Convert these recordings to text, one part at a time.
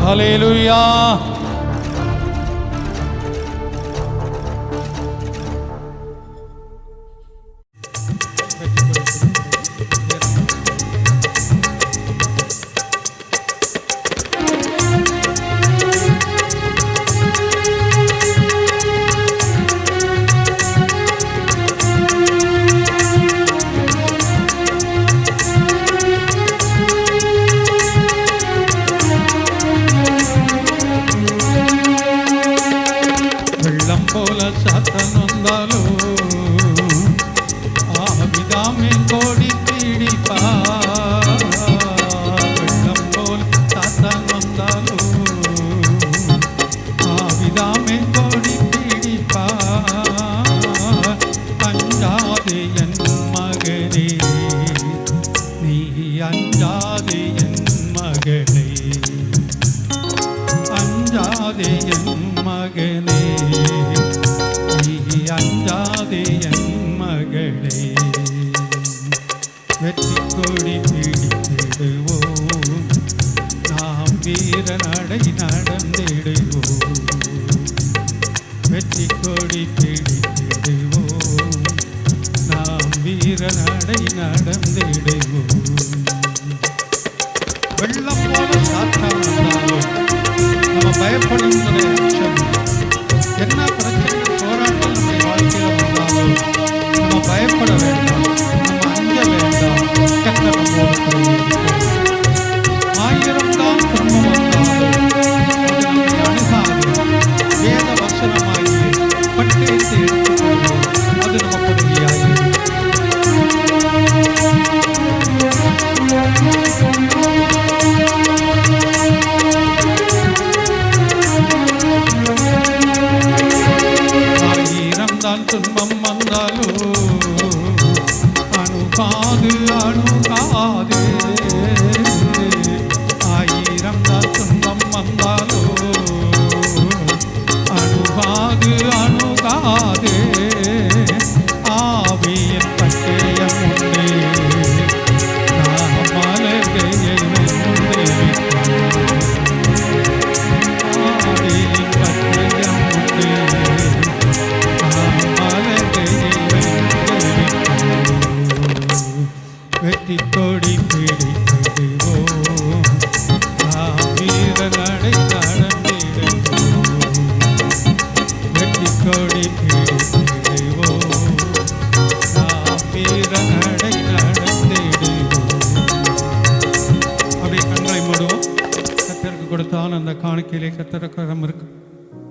ஹல்லேலூயா.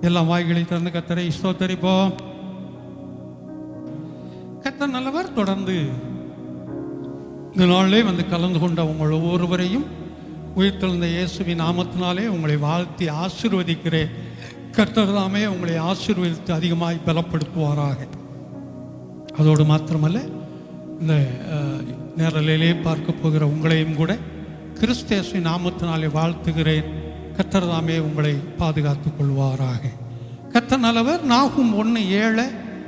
எல்லாம் வாய்களை திறந்து கர்த்தரை ஸ்தோத்தரிப்போம். கர்த்தர் நல்லவர். தொடர்ந்து இந்த நாளிலே வந்து கலந்து கொண்ட உங்கள் ஒவ்வொருவரையும் உயிர்த்தெழுந்த இயேசுவின் நாமத்தினாலே உங்களை வாழ்த்தி ஆசீர்வதிக்கிறேன். கர்த்தர் தாமே உங்களை ஆசீர்வதித்து அதிகமாய் பலப்படுத்துவாராக. அதோடு மாத்திரமல்ல, இந்த நேரலிலே பார்க்க போகிற உங்களையும் கூட கிறிஸ்து இயேசுவின் நாமத்தினாலே வாழ்த்துகிறேன். கர்த்தர் தாமே உங்களை பாதுகாத்துக் கொள்வாராக. கர்த்தர் நல்லவர். நாகும் 1:7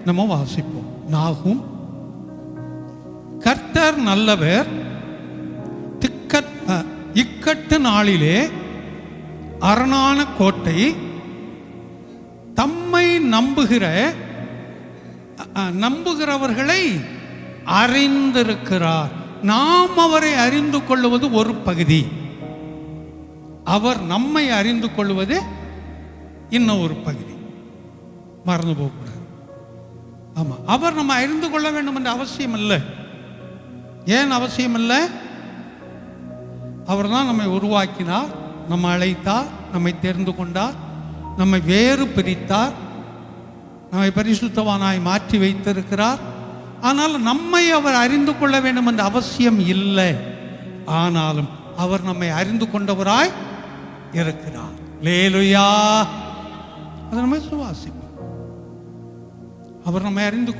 நம்ம வாசிப்போம். நாகும், கர்த்தர் நல்லவர், இக்கட்டு நாளிலே அரணான கோட்டை, தம்மை நம்புகிறவர்களை அறிந்திருக்கிறார். நாம் அவரை அறிந்து கொள்வது ஒரு பகுதி, அவர் நம்மை அறிந்து கொள்வது இன்னும் ஒரு பகுதி. மறந்து போகக்கூடாது. ஆமாம், அவர் நம்ம அறிந்து கொள்ள வேண்டும் என்ற அவசியம் இல்லை. ஏன் அவசியம் இல்லை? அவர் தான் நம்மை உருவாக்கினார், நம்மை அழைத்தார், நம்மை தெரிந்து கொண்டார், நம்மை வேறு பிரித்தார், நம்மை பரிசுத்தவானாய் மாற்றி வைத்திருக்கிறார். ஆனால் நம்மை அவர் அறிந்து கொள்ள வேண்டும் என்ற அவசியம் இல்லை. ஆனாலும் அவர் நம்மை அறிந்து கொண்டவராய் இருக்கிறார். அல்லேலூயா. அதை நம்ம சுவாசிப்போம். அவர் நம்மை அறிந்து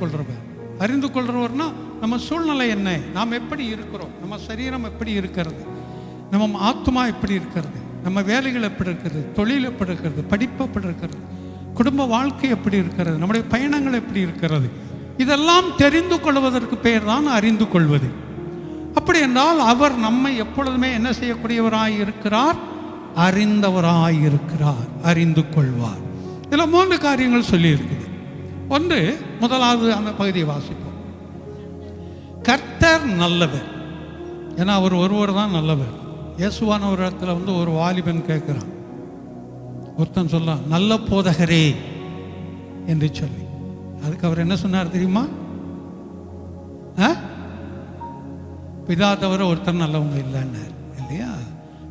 கொள்றவர்னா நம்ம சூழ்நிலை என்ன, நாம் எப்படி இருக்கிறோம், நம்ம சரீரம் எப்படி இருக்கிறது, நம்ம ஆத்மா எப்படி இருக்கிறது, நம்ம வேலைகள் எப்படி இருக்கிறது, தொழில் எப்படி இருக்கிறது, படிப்பு எப்படி இருக்கிறது, குடும்ப வாழ்க்கை எப்படி இருக்கிறது, நம்முடைய பயணங்கள் எப்படி இருக்கிறது, இதெல்லாம் தெரிந்து கொள்வதற்கு பெயர் தான் அறிந்து கொள்வது. அப்படி என்றால் அவர் நம்மை எப்பொழுதுமே என்ன செய்யக்கூடியவராய் இருக்கிறார்? அறிந்தவராயிருக்கிறார், அறிந்து கொள்வார். இதில் 3 காரியங்கள் சொல்லி இருக்குது. ஒன்று, முதலாவது அந்த பகுதியை வாசிப்போம். கர்த்தர் நல்லவர். ஏன்னா அவர் ஒருவர் தான் நல்லவர். இயேசுவான ஒரு இடத்துல ஒரு வாலிபன் கேட்குறான், ஒருத்தன் சொல்லலாம், நல்ல போதகரே என்று சொல்லி. அதுக்கு அவர் என்ன சொன்னார் தெரியுமா? பிதா தவிர ஒருத்தர் நல்லவங்க இல்லைன்னார் இல்லையா?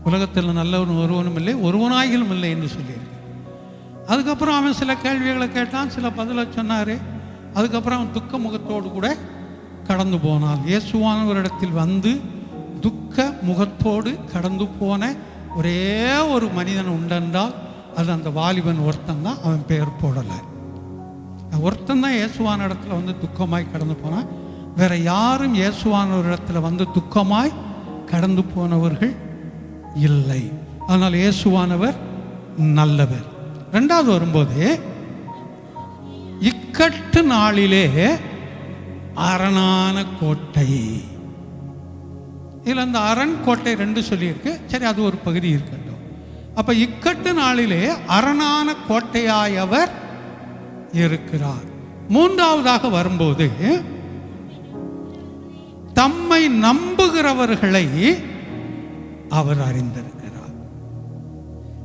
உலகத்தில் நல்லவன் ஒருவனும் இல்லை, ஒருவனாயிலும் இல்லை என்று சொல்லியிருக்கு. அதுக்கப்புறம் அவன் சில கேள்விகளை கேட்டான், சில பதிலை சொன்னார். அதுக்கப்புறம் அவன் துக்க முகத்தோடு கூட கடந்து போனான். இயேசுவான ஒரு இடத்தில் துக்க முகத்தோடு கடந்து போன ஒரே ஒரு மனிதன் உண்டென்றால் அது அந்த வாலிபன் ஒருத்தன் தான். அவன் பெயர் போடலை. ஒருத்தன் தான் இயேசுவான இடத்துல துக்கமாய் கடந்து போனான். வேற யாரும் இயேசுவான ஒரு இடத்துல துக்கமாய் கடந்து போனவர்கள் இல்லை. அதனால் இயேசுவானவர் நல்லவர். 2வது வரும்போது, இக்கட்டு நாளிலே அரணான கோட்டை. இதில் அந்த அரண் கோட்டை 2 சொல்லியிருக்கு. சரி, அது ஒரு பகுதி இருக்கட்டும். அப்ப இக்கட்டு நாளிலே அரணான கோட்டையாய் அவர் இருக்கிறார். 3வதாக வரும்போது, தம்மை நம்புகிறவர்களை அவர் அறிந்திருக்கிறார்.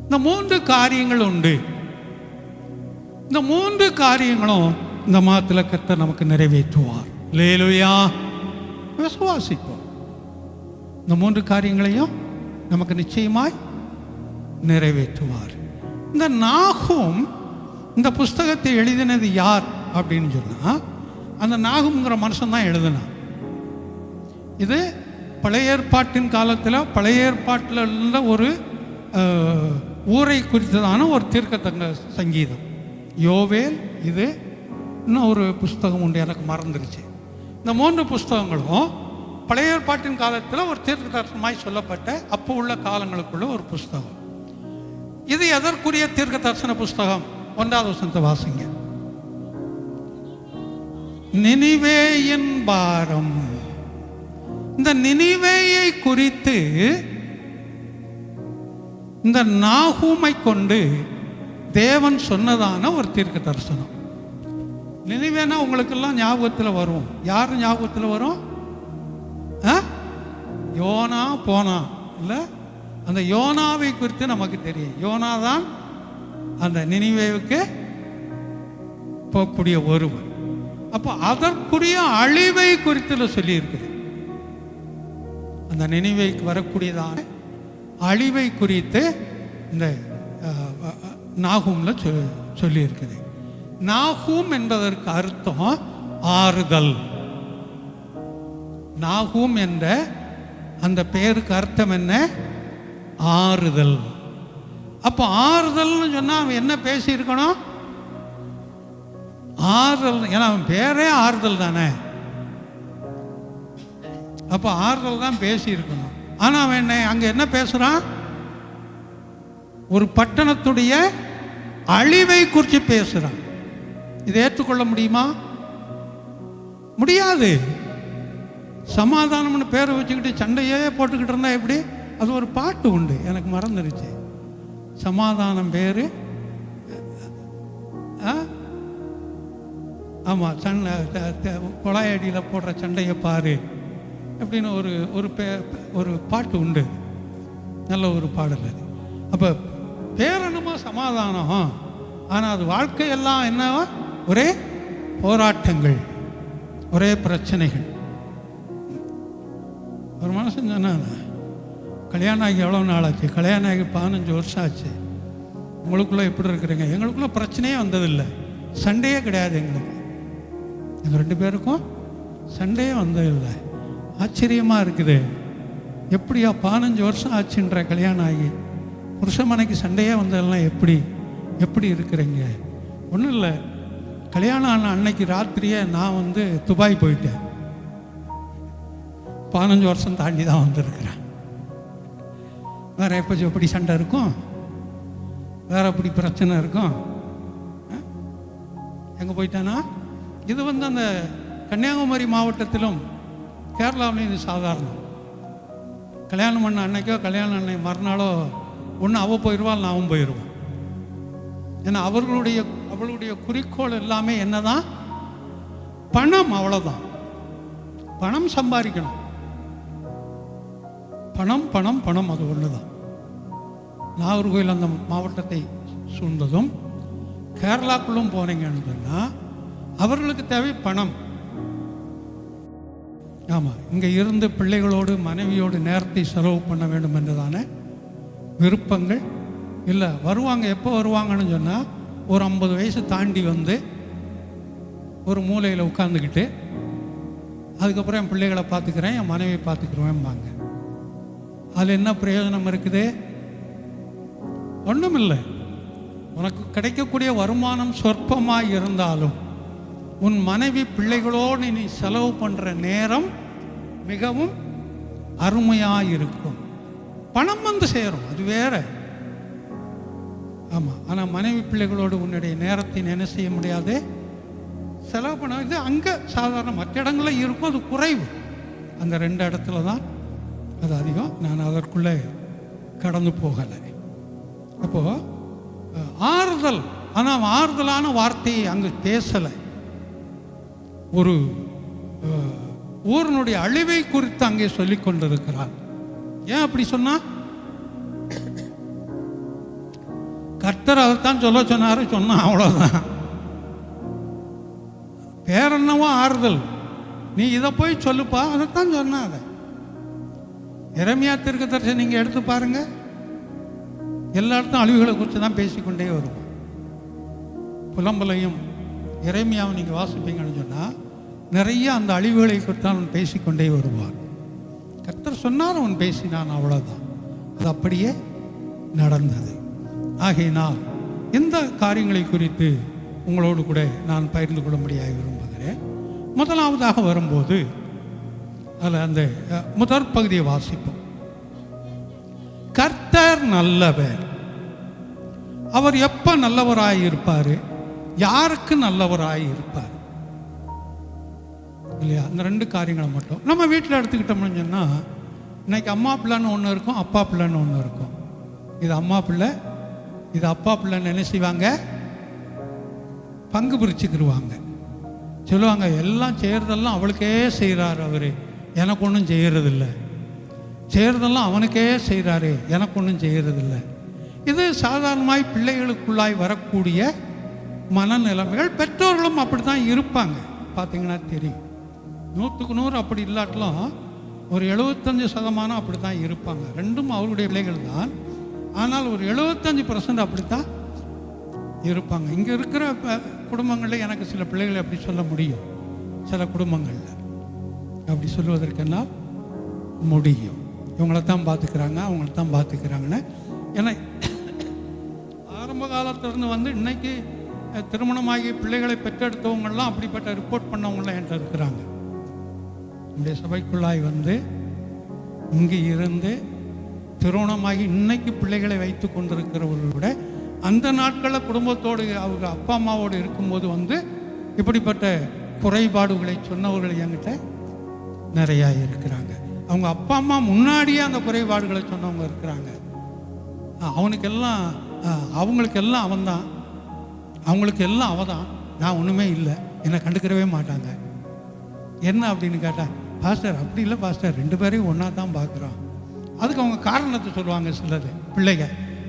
இந்த 3 காரியங்கள் உண்டு. இந்த 3 காரியங்களும் இந்த மாதத்தில் கர்த்தர் நமக்கு நிறைவேற்றுவார். அல்லேலூயா. விசுவாசிப்போம். இந்த 3 காரியங்களையும் நமக்கு நிச்சயமாய் நிறைவேற்றுவார். இந்த நாகும் இந்த புஸ்தகத்தை எழுதினது யார் அப்படின்னு சொன்னா, அந்த நாகும்ங்கிற மனுஷன் தான் எழுதினான். இது பழைய ஏற்பாட்டின் காலத்தில், பழைய ஏற்பாட்டில் உள்ள ஒரு ஊரை குறித்ததான ஒரு தீர்க்கதரிசன சங்கீதம். யோவேல், இது இன்னும் ஒரு புஸ்தகம் உண்டு, எனக்கு மறந்துருச்சு. இந்த 3 புஸ்தகங்களும் பழைய ஏற்பாட்டின் காலத்தில் ஒரு தீர்க்கதரிசனமாய் சொல்லப்பட்ட அப்போ உள்ள காலங்களுக்குள்ள ஒரு புஸ்தகம். இது எதற்குரிய தீர்க்க தரிசன புஸ்தகம்? 1வது வசனத்தை வாசிங்க. நினிவேயின் பாரம். இந்த நினிவேயை குறித்து இந்த நாகூமை கொண்டு தேவன் சொன்னதான ஒரு தீர்க்க தரிசனம். நினிவேனா உங்களுக்கெல்லாம் ஞாபகத்தில் வரும். யார் ஞாபகத்தில் வரும்? யோனா போனா இல்லை? அந்த யோனாவை குறித்து நமக்கு தெரியும். யோனா தான் அந்த நினிவேவுக்கு போகக்கூடிய ஒருவர். அப்போ அதற்குரிய அழிவை குறித்து சொல்லி இருக்குது. அந்த நினிவேக்கு வரக்கூடியதான அழிவை குறித்து இந்த நாகூம்ல சொல்லி இருக்குது. நாகூம் என்பதற்கு அர்த்தம் ஆறுதல். நாகூம் என்ற அந்த பெயருக்கு அர்த்தம் என்ன? ஆறுதல். அப்போ ஆறுதல்னு சொன்னா அவன் என்ன பேசியிருக்கணும்? ஆறுதல். ஏன்னா அவன் பேரே ஆறுதல் தானே. அப்போ ஆறுதல் தான் பேசியிருக்கணும். ஆனா அவன் என்ன அங்க என்ன பேசுறான்? ஒரு பட்டணத்துடைய அழிவை குறித்து பேசுறான். இதை ஏற்றுக்கொள்ள முடியுமா? முடியாது. சமாதானம்னு பேரை வச்சுக்கிட்டு சண்டையே போட்டுக்கிட்டு இருந்தா எப்படி? அது ஒரு பாட்டு உண்டு, எனக்கு மறந்துருச்சு. சமாதானம் பேரு, ஆமாம், கொலாயடியில் போடுற சண்டையை பாரு அப்படின்னு ஒரு பாட்டு உண்டு. நல்ல ஒரு பாடல் அது. அப்போ பேரென்னமோ சமாதானம், ஆனால் அது வாழ்க்கையெல்லாம் என்ன? ஒரே போராட்டங்கள், ஒரே பிரச்சனைகள். ஒரு மனுஷன் சொன்னாங்க, கல்யாணம் ஆகி எவ்வளோ நாள் ஆச்சு? கல்யாணம் ஆகி 15 வருஷம் ஆச்சு. உங்களுக்குள்ளே எப்படி இருக்கிறீங்க? எங்களுக்குள்ளே பிரச்சனையே வந்ததில்லை, சண்டையே கிடையாது. எங்கள் 2 பேருக்கும் சண்டையே வந்ததில்லை. ஆச்சரியமாக இருக்குது. எப்படியா 15 வருஷம் ஆச்சுன்ற கல்யாணம் ஆகி புருஷமனைக்கு சண்டையே வந்ததெல்லாம் எப்படி இருக்கிறீங்க? ஒன்றும் இல்லை, கல்யாணம் ஆன அன்னைக்கு ராத்திரியே நான் துபாய் போயிட்டேன். 15 வருஷம் தாண்டி தான் வந்திருக்கிறேன். வேற எப்படி சண்டை இருக்கும்? வேற எப்படி பிரச்சனை இருக்கும்? எங்கே போயிட்டானா? இது அந்த கன்னியாகுமரி மாவட்டத்திலும் கேரளாவிலையும் இது சாதாரணம். கல்யாணம் பண்ண அன்னைக்கோ கல்யாணம் அன்னை மறுநாளோ ஒன்று அவள் போயிடுவாள், நான் அவன் போயிடுவான். ஏன்னா அவளுடைய குறிக்கோள் எல்லாமே என்னதான்? பணம். அவ்வளோதான். பணம் சம்பாதிக்கணும். பணம் பணம் பணம், அது ஒன்று தான். நாகர்கோவில் அந்த மாவட்டத்தை சூழ்ந்ததும் கேரளாக்குள்ளும் போனீங்கன்னு சொன்னால் அவர்களுக்கு தேவை பணம். ஆமாம், இங்கே இருந்து பிள்ளைகளோடு மனைவியோடு நேரத்தை செலவு பண்ண வேண்டும் என்றுதான விருப்பங்கள் இல்லை. வருவாங்க. எப்போ வருவாங்கன்னு சொன்னால் ஒரு 50 வயசு தாண்டி வந்து ஒரு மூலையில் உட்காந்துக்கிட்டு, அதுக்கப்புறம் என் பிள்ளைகளை பார்த்துக்கிறேன், என் மனைவியை பார்த்துக்கிறேன்பாங்க. அதில் என்ன பிரயோஜனம் இருக்குது? ஒன்றும் இல்லை. உனக்கு கிடைக்கக்கூடிய வருமானம் சொற்பமாக இருந்தாலும் உன் மனைவி பிள்ளைகளோடு நீ செலவு பண்ணுற நேரம் மிகவும் அருமையாக இருக்கும். பணம் வந்து சேரும், அது வேற. ஆமாம், ஆனால் மனைவி பிள்ளைகளோடு உன்னுடைய நேரத்தை என்ன செய்ய முடியாது, செலவு பண்ண. இது அங்கே சாதாரண மற்ற இடங்களில் இருக்கும், அது குறைவு. அந்த 2 இடத்துல தான் அது அதிகம். நான் அதற்குள்ளே கடந்து போகலை. அப்போது ஆறுதல், ஆனால் ஆறுதலான வார்த்தையை அங்கு பேசலை. ஒரு ஊரினுடைய அழிவை குறித்து அங்கே சொல்லிக் கொண்டிருக்கிறார். ஏன் அப்படி சொன்னா? கர்த்தர் அதைத்தான் சொல்ல சொன்னாரு. சொன்னா அவ்வளோதான். வேற என்னவோ ஆறுதல், நீ இதை போய் சொல்லுப்பா, அதைத்தான் சொன்னாங்க. எரேமியா தீர்க்கதரிசி நீங்க எடுத்து பாருங்க, எல்லா இடத்தும் அழிவுகளை குறித்து தான் பேசிக்கொண்டே வருவோம். புலம்பலையும் எரேமியாவை நீங்கள் வாசிப்பீங்கன்னு சொன்னால் நிறைய அந்த அழிவுகளை குறித்து அவன் பேசிக்கொண்டே வருவார். கர்த்தர் சொன்னார், அவன் பேசினான், அவ்வளோதான். அது அப்படியே நடந்தது. ஆகையினால் இந்த காரியங்களை குறித்து உங்களோடு கூட நான் பகிர்ந்து கொள்ளும்படியாக விரும்புகிறேன். முதலாவதாக வரும்போது அதில் அந்த முதற் பகுதியை வாசிப்போம். கர்த்தர் நல்லவர். அவர் எப்ப நல்லவராய் இருப்பார்? யாருக்கு நல்லவராய் இருப்பார்? இல்லையா? அந்த 2 காரியங்களை மட்டும் நம்ம வீட்டில் எடுத்துக்கிட்டோம்னு சொன்னால், இன்னைக்கு அம்மா பிள்ளைன்னு ஒன்று இருக்கும், அப்பா பிள்ளைன்னு ஒன்று இருக்கும். இது அம்மா பிள்ளை, இது அப்பா பிள்ளைன்னு என்ன செய்வாங்க? பங்கு பிரிச்சுக்கிடுவாங்க. சொல்லுவாங்க, எல்லாம் செய்கிறதெல்லாம் அவளுக்கே செய்கிறார் அவர், எனக்கு ஒன்றும் செய்கிறதில்லை. செய்கிறதெல்லாம் அவனுக்கே செய்கிறாரு, எனக்கு ஒன்றும் செய்கிறதில்லை. இது சாதாரணமாய் பிள்ளைகளுக்குள்ளாய் வரக்கூடிய மனநிலைமைகள். பெற்றோர்களும் அப்படி தான் இருப்பாங்க. பார்த்தீங்கன்னா தெரியும். 100க்கு 100 அப்படி இல்லாட்டலும் ஒரு 75% அப்படி தான் இருப்பாங்க. 2ம் அவருடைய பிள்ளைகள் தான். ஆனால் ஒரு 75% அப்படித்தான் இருப்பாங்க. இங்கே இருக்கிற குடும்பங்களில் எனக்கு சில பிள்ளைகளை அப்படி சொல்ல முடியும், சில குடும்பங்களில் அப்படி சொல்லுவதற்கெல்லாம் முடியும். இவங்களைத்தான் பார்த்துக்கிறாங்க, அவங்களைத்தான் பார்த்துக்கிறாங்கன்னு. ஏன்னா ஆரம்ப காலத்திலிருந்து வந்து இன்னைக்கு திருமணமாகி பிள்ளைகளை பெற்றெடுத்தவங்கெல்லாம் அப்படிப்பட்ட ரிப்போர்ட் பண்ணவங்களாம் என்கிட்ட இருக்கிறாங்க. நம்முடைய சபைக்குள்ளாய் வந்து இங்கே இருந்து திருமணமாகி இன்னைக்கு பிள்ளைகளை வைத்து கொண்டிருக்கிறவர்களோட அந்த நாட்களில் குடும்பத்தோடு அவங்க அப்பா அம்மாவோடு இருக்கும்போது வந்து இப்படிப்பட்ட குறைபாடுகளை சொன்னவர்கள் என்கிட்ட நிறையா இருக்கிறாங்க. அவங்க அப்பா அம்மா முன்னாடியே அந்த குறைபாடுகளை சொன்னவங்க இருக்கிறாங்க. அவங்களுக்கெல்லாம் அவன்தான், அவங்களுக்கு எல்லாம் அவதான், நான் ஒன்றுமே இல்லை, என்னை கண்டுக்கிறவே மாட்டாங்க. என்ன அப்படின்னு கேட்டால், பாஸ்டர் அப்படி இல்லை பாஸ்டர், 2 பேரையும் ஒன்றா தான் பார்க்குறோம். அதுக்கு அவங்க காரணத்தை சொல்லுவாங்க. சிலது பிள்ளைங்க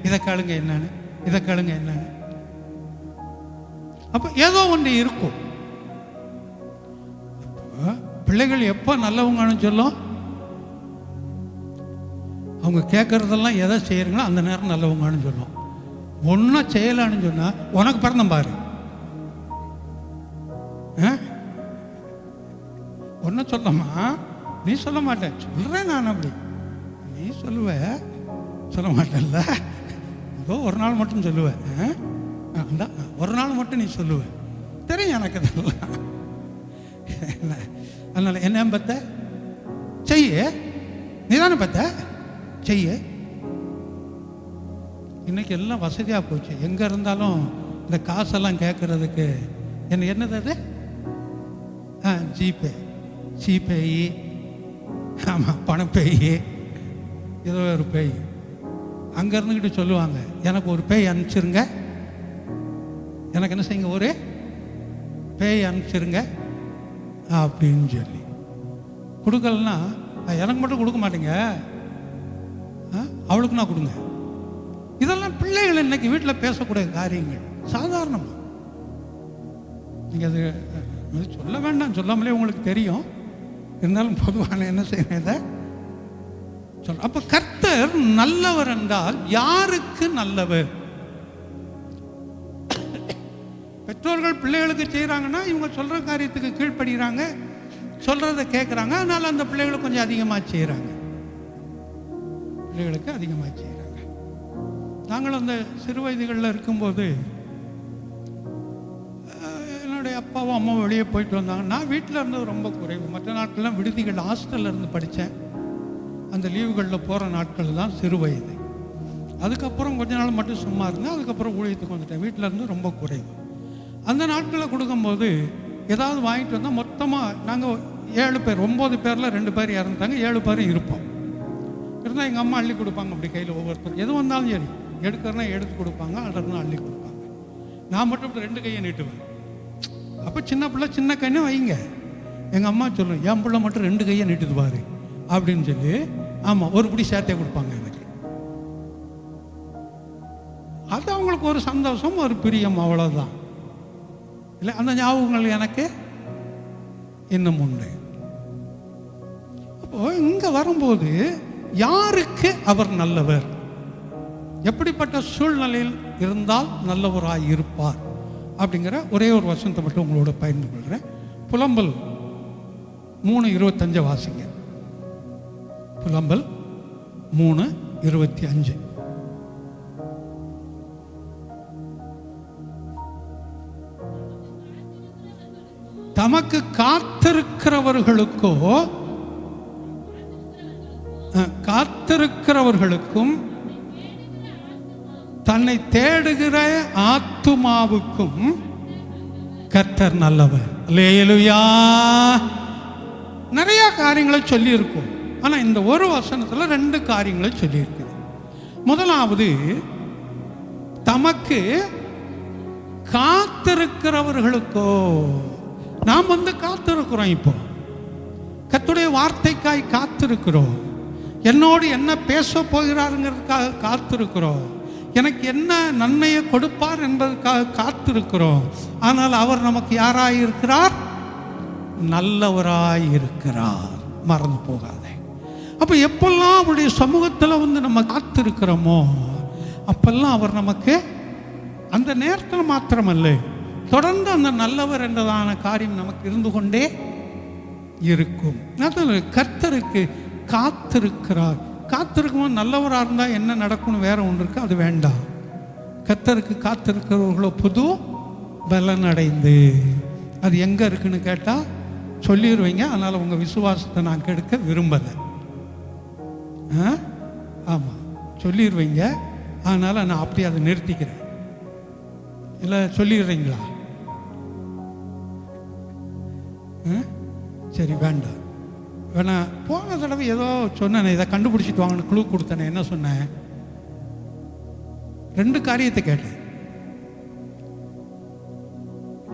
இதை கேளுங்க என்னன்னு, இதை கேளுங்க என்னன்னு. அப்போ ஏதோ ஒன்று இருக்கும். பிள்ளைகள் எப்போ நல்லவங்கன்னு சொல்லும், அவங்க கேட்கறதெல்லாம் எதை செய்யறீங்களோ அந்த நேரம் நல்லவங்கன்னு சொல்லும். ஒன்றும் செய்யலான்னு சொன்னால் உனக்கு பிறந்த பாரு, ஒன்றும் சொல்லமா, நீ சொல்ல மாட்டேன், சொல்கிறேன் நான். அப்படி நீ சொல்லுவ, சொல்ல மாட்டேன்ல, ஏதோ ஒரு நாள் மட்டும் சொல்லுவேன். அந்த ஒரு நாள் மட்டும் நீ சொல்லுவேன், தெரியும் எனக்கு அதெல்லாம். அதனால என்ன பத்த செய்ய, நீ தானே பத்த செய்ய. இன்னைக்கு எல்லாம் வசதியாக போச்சு. எங்கே இருந்தாலும் இந்த காசெல்லாம் கேட்கறதுக்கு என்னது அது, ஜிபேயி, ஆமாம் பணப்பேயி, ஏதோ ஒரு பேய். அங்கே இருந்துக்கிட்டு சொல்லுவாங்க, எனக்கு ஒரு பேய் அனுப்பிச்சிருங்க, எனக்கு என்ன செய்யுங்க, ஒரு பேய் அனுப்பிச்சிருங்க அப்படின்னு சொல்லி. கொடுக்கலன்னா எனக்கு மட்டும் கொடுக்க மாட்டேங்க, அவளுக்கு நான் கொடுங்க. இதெல்லாம் பிள்ளைகள் இன்னைக்கு வீட்டில் பேசக்கூடிய காரியங்கள் சாதாரணமாக. நீங்கள் அது சொல்ல வேண்டாம், சொல்லாமலே உங்களுக்கு தெரியும். இருந்தாலும் பொதுவான என்ன செய்யணும் இதை சொல்ல. அப்போ கர்த்தர் நல்லவர் என்றால் யாருக்கு நல்லவர்? பெற்றோர்கள் பிள்ளைகளுக்கு செய்கிறாங்கன்னா இவங்க சொல்கிற காரியத்துக்கு கீழ்ப்படுகிறாங்க, சொல்கிறத கேட்குறாங்க. அதனால் அந்த பிள்ளைகளுக்கு கொஞ்சம் அதிகமாக செய்கிறாங்க, பிள்ளைகளுக்கு அதிகமாக செய்கிறாங்க. நாங்கள் அந்த சிறு வயதுகளில் இருக்கும்போது என்னுடைய அப்பாவும் அம்மாவும் வெளியே போயிட்டு வந்தாங்க. நான் வீட்டில் இருந்தது ரொம்ப குறைவு. மற்ற நாட்கள்லாம் விடுதிகள் ஹாஸ்டலில் இருந்து படித்தேன். அந்த லீவுகளில் போகிற நாட்கள் தான் சிறு வயது. அதுக்கப்புறம் கொஞ்ச நாள் மட்டும் சும்மா இருந்தேன். அதுக்கப்புறம் ஊழியத்துக்கு வந்துட்டேன். வீட்டில் இருந்து ரொம்ப குறைவு. அந்த நாட்களில் கொடுக்கும்போது ஏதாவது வாங்கிட்டு வந்தால் மொத்தமாக நாங்கள் 7 பேர், 9 பேரில் 2 பேர் இறந்துட்டாங்க, 7 பேரும் இருப்போம். இருந்தால் எங்கள் அம்மா அள்ளி கொடுப்பாங்க அப்படி கையில். ஒவ்வொருத்தரும் எது வந்தாலும் சரி எடுக்கிறனா எடுத்து கொடுப்பாங்க, அடர்னா அள்ளி கொடுப்பாங்க. நான் மட்டும் இப்படி 2 கையை நீட்டுவேன். அப்போ சின்ன பிள்ளை சின்ன கைன்னு வைங்க. எங்கள் அம்மா சொல்லுவேன், என் பிள்ளை மட்டும் 2 கையை நீட்டுது பாரு அப்படின்னு சொல்லி. ஆமாம், ஒரு பிடி சேர்த்தே கொடுப்பாங்க எனக்கு. அது அவங்களுக்கு ஒரு சந்தோஷம், ஒரு பிரியம், அவ்வளோதான். இல்லை, அந்த ஞாபகங்கள் எனக்கு இன்னும் உண்டு. அப்போ இங்கே வரும்போது யாருக்கு அவர் நல்லவர், எப்படிப்பட்ட சூழ்நிலையில் இருந்தால் நல்லவராய் இருப்பார் அப்படிங்கிற ஒரே ஒரு வசனத்தை மட்டும் உங்களோட பகிர்ந்து கொள்கிறேன். புலம்பல் 3:25 வாசிங்க. புலம்பல் 3:25. தமக்கு காத்திருக்கிறவர்களுக்கும் தன்னை தேடுகிற ஆத்துமாவுக்கும் கர்த்தர் நல்லவர். அல்லேலூயா. நிறைய காரியங்களை சொல்லி இருக்கும். ஆனா இந்த ஒரு வசனத்துல 2 காரியங்களை சொல்லி இருக்குது. முதலாவது, தமக்கு காத்திருக்கிறவர்களுக்கோ. நாம் காத்திருக்கிறோம். இப்போ கர்த்தருடைய வார்த்தைக்காய் காத்திருக்கிறோம். என்னோடு என்ன பேச போகிறாருங்கிறதுக்காக காத்திருக்கிறோம். எனக்கு என்ன நன்மையை கொடுப்பார் என்பதற்காக காத்திருக்கிறோம். ஆனால் அவர் நமக்கு யாராயிருக்கிறார்? நல்லவராயிருக்கிறார். மறந்து போகாதே. அப்போ எப்பெல்லாம் அவருடைய சமூகத்தில் நம்ம காத்திருக்கிறோமோ அப்பெல்லாம் அவர் நமக்கு அந்த நேரத்தில் மாத்திரமல்ல, தொடர்ந்து அந்த நல்லவர் என்றதான காரியம் நமக்கு இருந்து கொண்டே இருக்கும். கர்த்தருக்கு காத்திருக்கிறார். காத்திருக்கும்போது நல்லவராக இருந்தால் என்ன நடக்கும்னு வேற ஒன்று இருக்கு, அது வேண்டாம். கர்த்தருக்கு காத்திருக்கிறவர்களோ புது பலன் அடைந்து. அது எங்கே இருக்குன்னு கேட்டால் சொல்லிடுவீங்க. அதனால் உங்கள் விசுவாசத்தை நான் கெடுக்க விரும்பலை. ஆமாம், சொல்லிடுவீங்க. அதனால் நான் அப்படி அதை நிறுத்திக்கிறேன். இல்லை சொல்லிடுறீங்களா? சரி, வேண்டாம் வேணா. போன தடவை ஏதோ சொன்னேன், இதை கண்டுபிடிச்சிட்டு வாங்கன்னு குழு கொடுத்தேனே. என்ன சொன்னேன்? 2 காரியத்தை கேட்டேன்.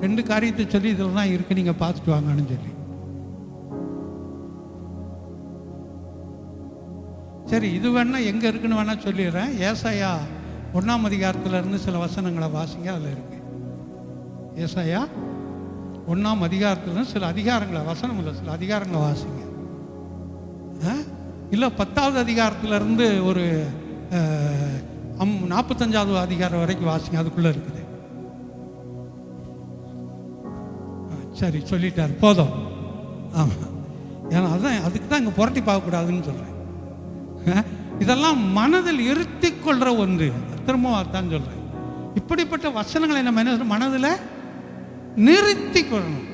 2 காரியத்தை சொல்லி இதில் தான் இருக்கு, நீங்கள் பார்த்துட்டு வாங்கன்னு சொல்லி. சரி, இது வேணா எங்கே இருக்குன்னு வேணா சொல்லிடுறேன். ஏசாயா 1ஆம் அதிகாரத்திலிருந்து சில வசனங்களை வாசிங்க. அதில் இருக்கு. ஏசாயா 1ஆம் அதிகாரத்திலிருந்து சில அதிகாரங்களை, வசனம் இல்லை, சில அதிகாரங்களை வாசிங்க. இல்லை 10ஆவது அதிகாரத்திலிருந்து ஒரு 45ஆவது அதிகாரம் வரைக்கும் வாசிங்க. அதுக்குள்ளே இருக்குது. சரி, சொல்லிட்டார், போதும். ஆமாம், ஏன்னா அதுதான், அதுக்கு தான் இங்கே புரட்டி பார்க்கக்கூடாதுன்னு சொல்கிறேன். இதெல்லாம் மனதில் இருத்தி கொள்கிற ஒன்று. திரும்பவும் தான் சொல்கிறேன். இப்படிப்பட்ட வசனங்களை நம்ம என்ன மனதில் நிறுத்தி கொள்ளணும்.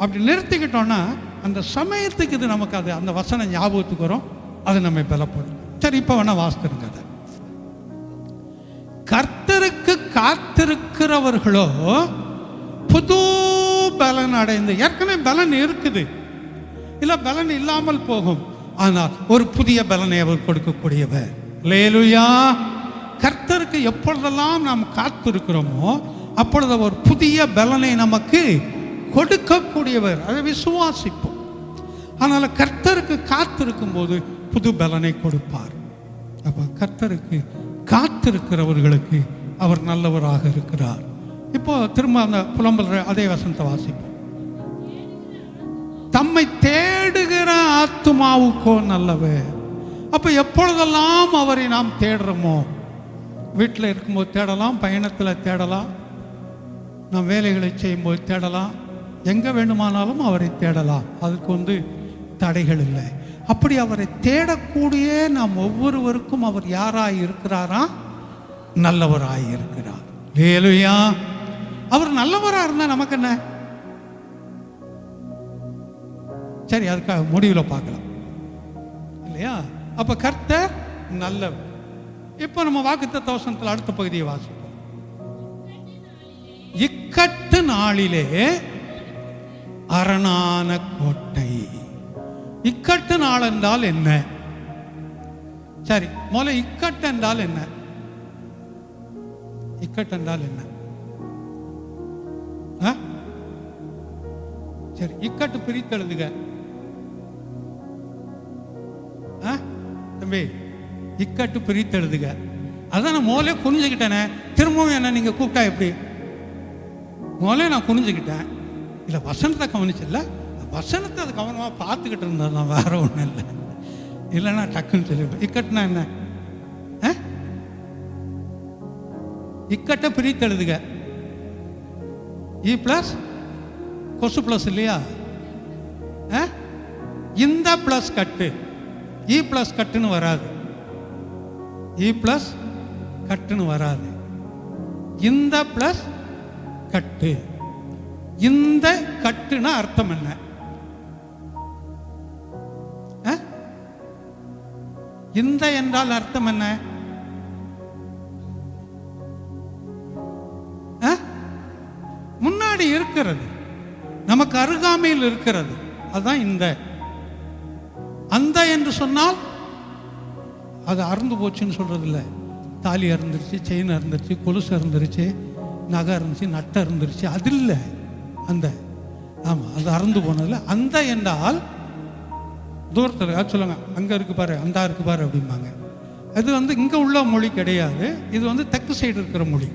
அப்படி நிறுத்திக்கிட்டோன்னா அந்த சமயத்துக்கு இது நமக்கு அது அந்த வசனம் ஞாபகத்துக்கு வரும். அது நம்ம பலப்படும். சரி, இப்போ வேணா வாசித்துருங்க. அதை கர்த்தருக்கு காத்திருக்கிறவர்களோ புது பலன் அடைந்து. ஏற்கனவே பலன் இருக்குது, இல்லை பலன் இல்லாமல் போகும். ஆனால் ஒரு புதிய பலனை அவர் கொடுக்கக்கூடியவர். அல்லேலூயா. கர்த்தருக்கு எப்பொழுதெல்லாம் நாம் காத்திருக்கிறோமோ அப்பொழுது ஒரு புதிய பலனை நமக்கு கொடுக்கக்கூடியவர். அதை விசுவாசிப்போம். அதனால் கர்த்தருக்கு காத்திருக்கும் போது புது பலனை கொடுப்பார். அப்போ கர்த்தருக்கு காத்திருக்கிறவர்களுக்கு அவர் நல்லவராக இருக்கிறார். இப்போ திரும்ப அந்த புலம்பல் அதே வசனத்தை வாசிப்போம். தம்மை தேடுகிற ஆத்துமாவுக்கோ நல்லவர். அப்போ எப்பொழுதெல்லாம் அவரை நாம் தேடுறோமோ, வீட்டில் இருக்கும்போது தேடலாம், பயணத்தில் தேடலாம், நாம் வேலைகளை செய்யும்போது தேடலாம், எங்கே வேண்டுமானாலும் அவரை தேடலாம். அதுக்கு தடைகள் இல்லை. அப்படி அவரை தேடக்கூடிய நாம் ஒவ்வொருவருக்கும் அவர் யாராய் இருக்கிறாரா? நல்லவராய் இருக்கிறார். அல்லேலூயா. அவர் நல்லவராக இருந்தால் நமக்கு என்ன? சரி, அதுக்காக முடிவில் பார்க்கலாம் இல்லையா? அப்போ கர்த்தர் நல்லவர். இப்போ நம்ம வாக்குத்தத்த வசனத்தில் அடுத்த பகுதியை வாசிப்போம். இக்கட்டு நாளிலே அரணான கோட்டை. இக்கட்டு நாள் என்றால் என்ன? சரி, முதல்ல இக்கட்டு என்றால் என்ன? இக்கட்டு என்றால் என்ன? சரி, இக்கட்டு பிரித்தெழுதுக தம்பி. இக்கட்டு பிரித்தெழுதுக. அதான் நான் முதல்ல குனிஞ்சுக்கிட்டேனே. திரும்பவும் என்ன நீங்க கூப்பிட்டா எப்படி? முதல்ல நான் குனிஞ்சுக்கிட்டேன். இல்லை, வசனத்தை கவனிச்சில்ல, வசனத்தை அது கவனமாக பார்த்துக்கிட்டு இருந்தேன் நான், வேற ஒன்றும் இல்லை. இல்லைன்னா டக்குன்னு சொல்லிவிட்டேன். இக்கட்டுனா என்ன? இக்கட்டை பிரித்தெழுதுக. இ பிளஸ் கொசு பிளஸ் இல்லையா? இந்த பிளஸ் கட்டு, இ பிளஸ் கட்டுன்னு வராது. இ பிளஸ் கட்டுன்னு வராது. இந்த பிளஸ் கட்டு. இந்த கட்டுனா அர்த்தம் என்ன? இந்த என்றால் அர்த்தம் என்ன? முன்னாடி இருக்கிறது, நமக்கு அருகாமையில் இருக்கிறது, அதுதான் இந்த. அந்த என்று சொன்னால் அது அறுந்து போச்சுன்னு சொல்றது இல்லை. தாலி அறுந்துருச்சு, செயின் அறுந்துருச்சு, கொலுசு அறுந்துருச்சு, நகை இருந்துச்சு, நட்டை இருந்துருச்சு, அது இல்லை அந்த. ஆமாம், அது அறுந்து போனதில்லை. அந்த என்றால் தூரத்தில் சொல்லுங்க, அங்கே இருக்கு பாரு, அந்த இருக்கு பாரு அப்படிம்பாங்க. அது இங்கே உள்ள மொழி கிடையாது. இது தெற்கு சைடு இருக்கிற மொழி.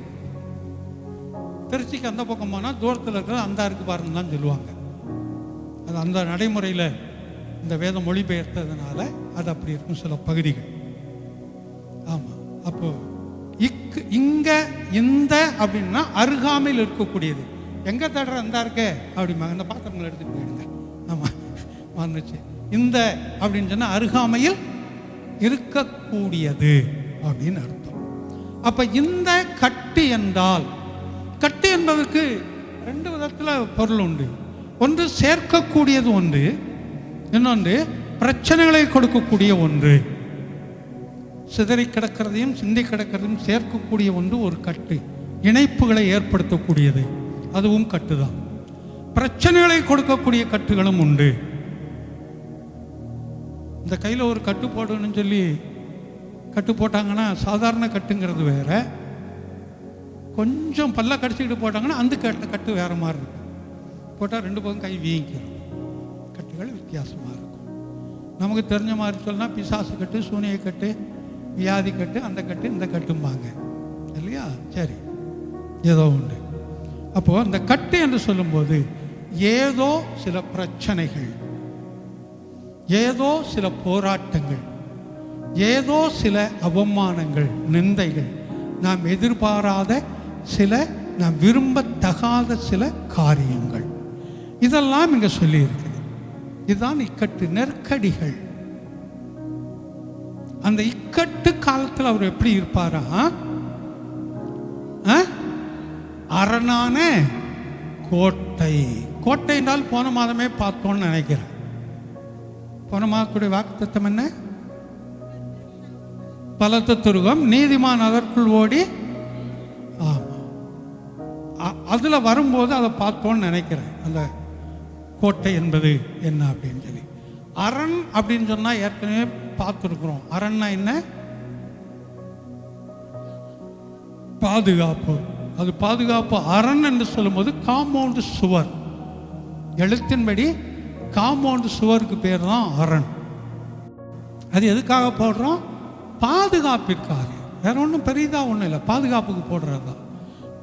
திருச்சிக்கு அந்த பக்கம் போனால் தூரத்தில் இருக்கிற அந்த இருக்கு பாருன்னு தான் சொல்லுவாங்க. அது அந்த நடைமுறையில் இந்த வேதம் மொழிபெயர்த்ததுனால அது அப்படி இருக்கும் சில பகுதிகள். ஆமாம். அப்போ இங்க இந்த அப்படின்னா அருகாமையில் இருக்கக்கூடியது. எங்க தேடுற அந்த இருக்கே அப்படிம்பாங்க. இந்த பாத்திரங்களை எடுத்துட்டு போயிடுங்க. ஆமாம், வந்துச்சு. இந்த அப்படின்னு சொன்னா அருகாமையில் இருக்கக்கூடியது அப்படின்னு அர்த்தம். அப்ப இந்த கட்டு என்றால், கட்டு என்பதற்கு ரெண்டு விதத்தில் பொருள் உண்டு. ஒன்று சேர்க்கக்கூடியது ஒன்று, இன்னொன்று பிரச்சனைகளை கொடுக்கக்கூடிய ஒன்று. சிதறி கிடக்கிறதையும் சிந்தி கிடக்கிறதையும் சேர்க்கக்கூடிய ஒன்று ஒரு கட்டு. இணைப்புகளை ஏற்படுத்தக்கூடியது, அதுவும் கட்டுதான். பிரச்சனைகளை கொடுக்கக்கூடிய கட்டுகளும் உண்டு. இந்த கையில் ஒரு கட்டு போடணும்னு சொல்லி கட்டு போட்டாங்கன்னா சாதாரண கட்டுங்கிறது வேற, கொஞ்சம் பல்ல கடிச்சிக்கிட்டு போட்டாங்கன்னா அந்த கட்டு வேற மாதிரி இருக்கும். போட்டால் ரெண்டு பக்கம் கை வீங்கிடும். கட்டுகள் வித்தியாசமாக இருக்கும். நமக்கு தெரிஞ்ச மாதிரி சொன்னால் பிசாசு கட்டு, சூனிய கட்டு, வியாதி கட்டு, அந்த கட்டு இந்த கட்டும்பாங்க இல்லையா? சரி, ஏதோ உண்டு. அப்போது அந்த கட்டு என்று சொல்லும்போது ஏதோ சில பிரச்சனைகள், ஏதோ சில போராட்டங்கள், ஏதோ சில அவமானங்கள், நிந்தைகள், நாம் எதிர்பாராத சில, நாம் விரும்பத்தகாத சில காரியங்கள், இதெல்லாம் இங்கே சொல்லி இருக்குது. இதுதான் இக்கட்டு, நெருக்கடிகள். அந்த இக்கட்டு காலத்தில் அவர் எப்படி இருப்பாரா? அரணான கோட்டை. கோட்டை என்றால் போன மாதமே பார்த்தோன்னு நினைக்கிறேன். போன மாதத்துடைய வாக்குத்தத்தம் என்ன? பலத்த துருகம், நீதிமான் அதற்குள் ஓடி. அதுல வரும்போது அதை பார்த்தோன்னு நினைக்கிறேன். அந்த கோட்டை என்பது என்ன அப்படின்னு சொல்லி. அரண் அப்படின்னு சொன்னா ஏற்கனவே பார்த்துருக்குறோம். அரண்னா என்ன? பாதுகாப்பு. அது பாதுகாப்பு அரண் என்று சொல்லும்போது காம்பவுண்டு சுவர். எழுத்தின்படி காம்பவுண்டு சுவருக்கு பேர் தான் அரண். அது எதுக்காக போடுறோம்? பாதுகாப்பிற்காக. வேற ஒன்றும் பெரியதாக ஒன்றும் இல்லை, பாதுகாப்புக்கு போடுறது தான்.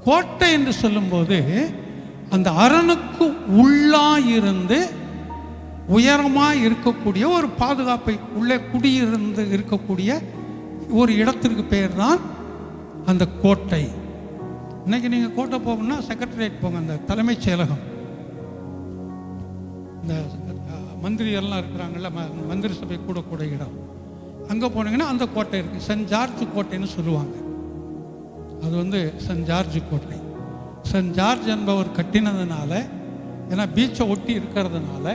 கோட்டை என்று சொல்லும்போது அந்த அரணுக்கு உள்ளாயிருந்து உயரமாக இருக்கக்கூடிய ஒரு பாதுகாப்பை, உள்ளே குடியிருந்து இருக்கக்கூடிய ஒரு இடத்திற்கு பேர் தான் அந்த கோட்டை. இன்னைக்கு நீங்கள் கோட்டை போகணும்னா செக்ரட்டரியேட் போங்க, அந்த தலைமைச் செயலகம், இந்த மந்திரி எல்லாம் இருக்கிறாங்கல்ல, மந்திரி சபை கூட இடம், அங்கே போனீங்கன்னா அந்த கோட்டை இருக்குது. சென்ட் ஜார்ஜ் கோட்டைன்னு சொல்லுவாங்க. அது சென்ட் ஜார்ஜ் கோட்டை. சென்ட் ஜார்ஜ் என்பவர் கட்டினதுனால, ஏன்னா பீச்சை ஒட்டி இருக்கிறதுனால,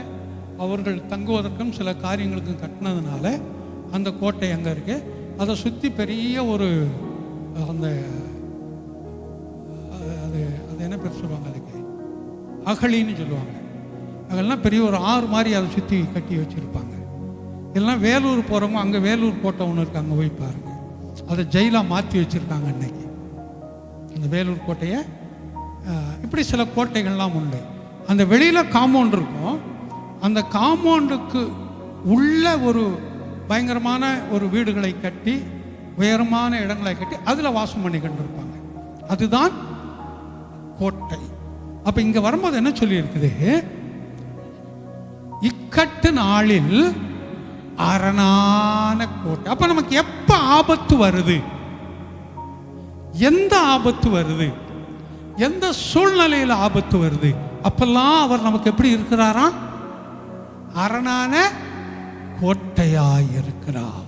அவர்கள் தங்குவதற்கும் சில காரியங்களுக்கும் கட்டினதுனால அந்த கோட்டை அங்கே இருக்குது. அதை சுற்றி பெரிய ஒரு அந்த அது அது என்ன பேர் சொல்லுவாங்க, அதுக்கு அகழின்னு சொல்லுவாங்க. அதெல்லாம் பெரிய ஒரு ஆறு மாதிரி அதை சுற்றி கட்டி வச்சுருப்பாங்க. எல்லாம் வேலூர் போகிறவங்க அங்கே வேலூர் கோட்டை ஒன்று இருக்குது, அங்கே போய் பாருங்க. அதை ஜெயிலாக மாற்றி வச்சுருக்காங்க அன்னைக்கு அந்த வேலூர் கோட்டையை. இப்படி சில கோட்டைகள்லாம் உண்டு. அந்த வெளியில் காம்பவுண்ட் இருக்கும். அந்த காம்பவுண்டுக்கு உள்ள ஒரு பயங்கரமான ஒரு வீடுகளை கட்டி, உயரமான இடங்களை கட்டி அதில் வாசம் பண்ணி கொண்டிருப்பாங்க. அதுதான் கோட்டை. அப்போ இங்கே வரும்போது என்ன சொல்லி இருக்குது? இக்கட்டு நாளில் அரணான கோட்டை. அப்ப நமக்கு எப்ப ஆபத்து வருது, எந்த ஆபத்து வருது, எந்த சூழ்நிலையில் ஆபத்து வருது, அப்பெல்லாம் அவர் நமக்கு எப்படி இருக்கிறாராம்? அரணான கோட்டையாய் இருக்கிறார்.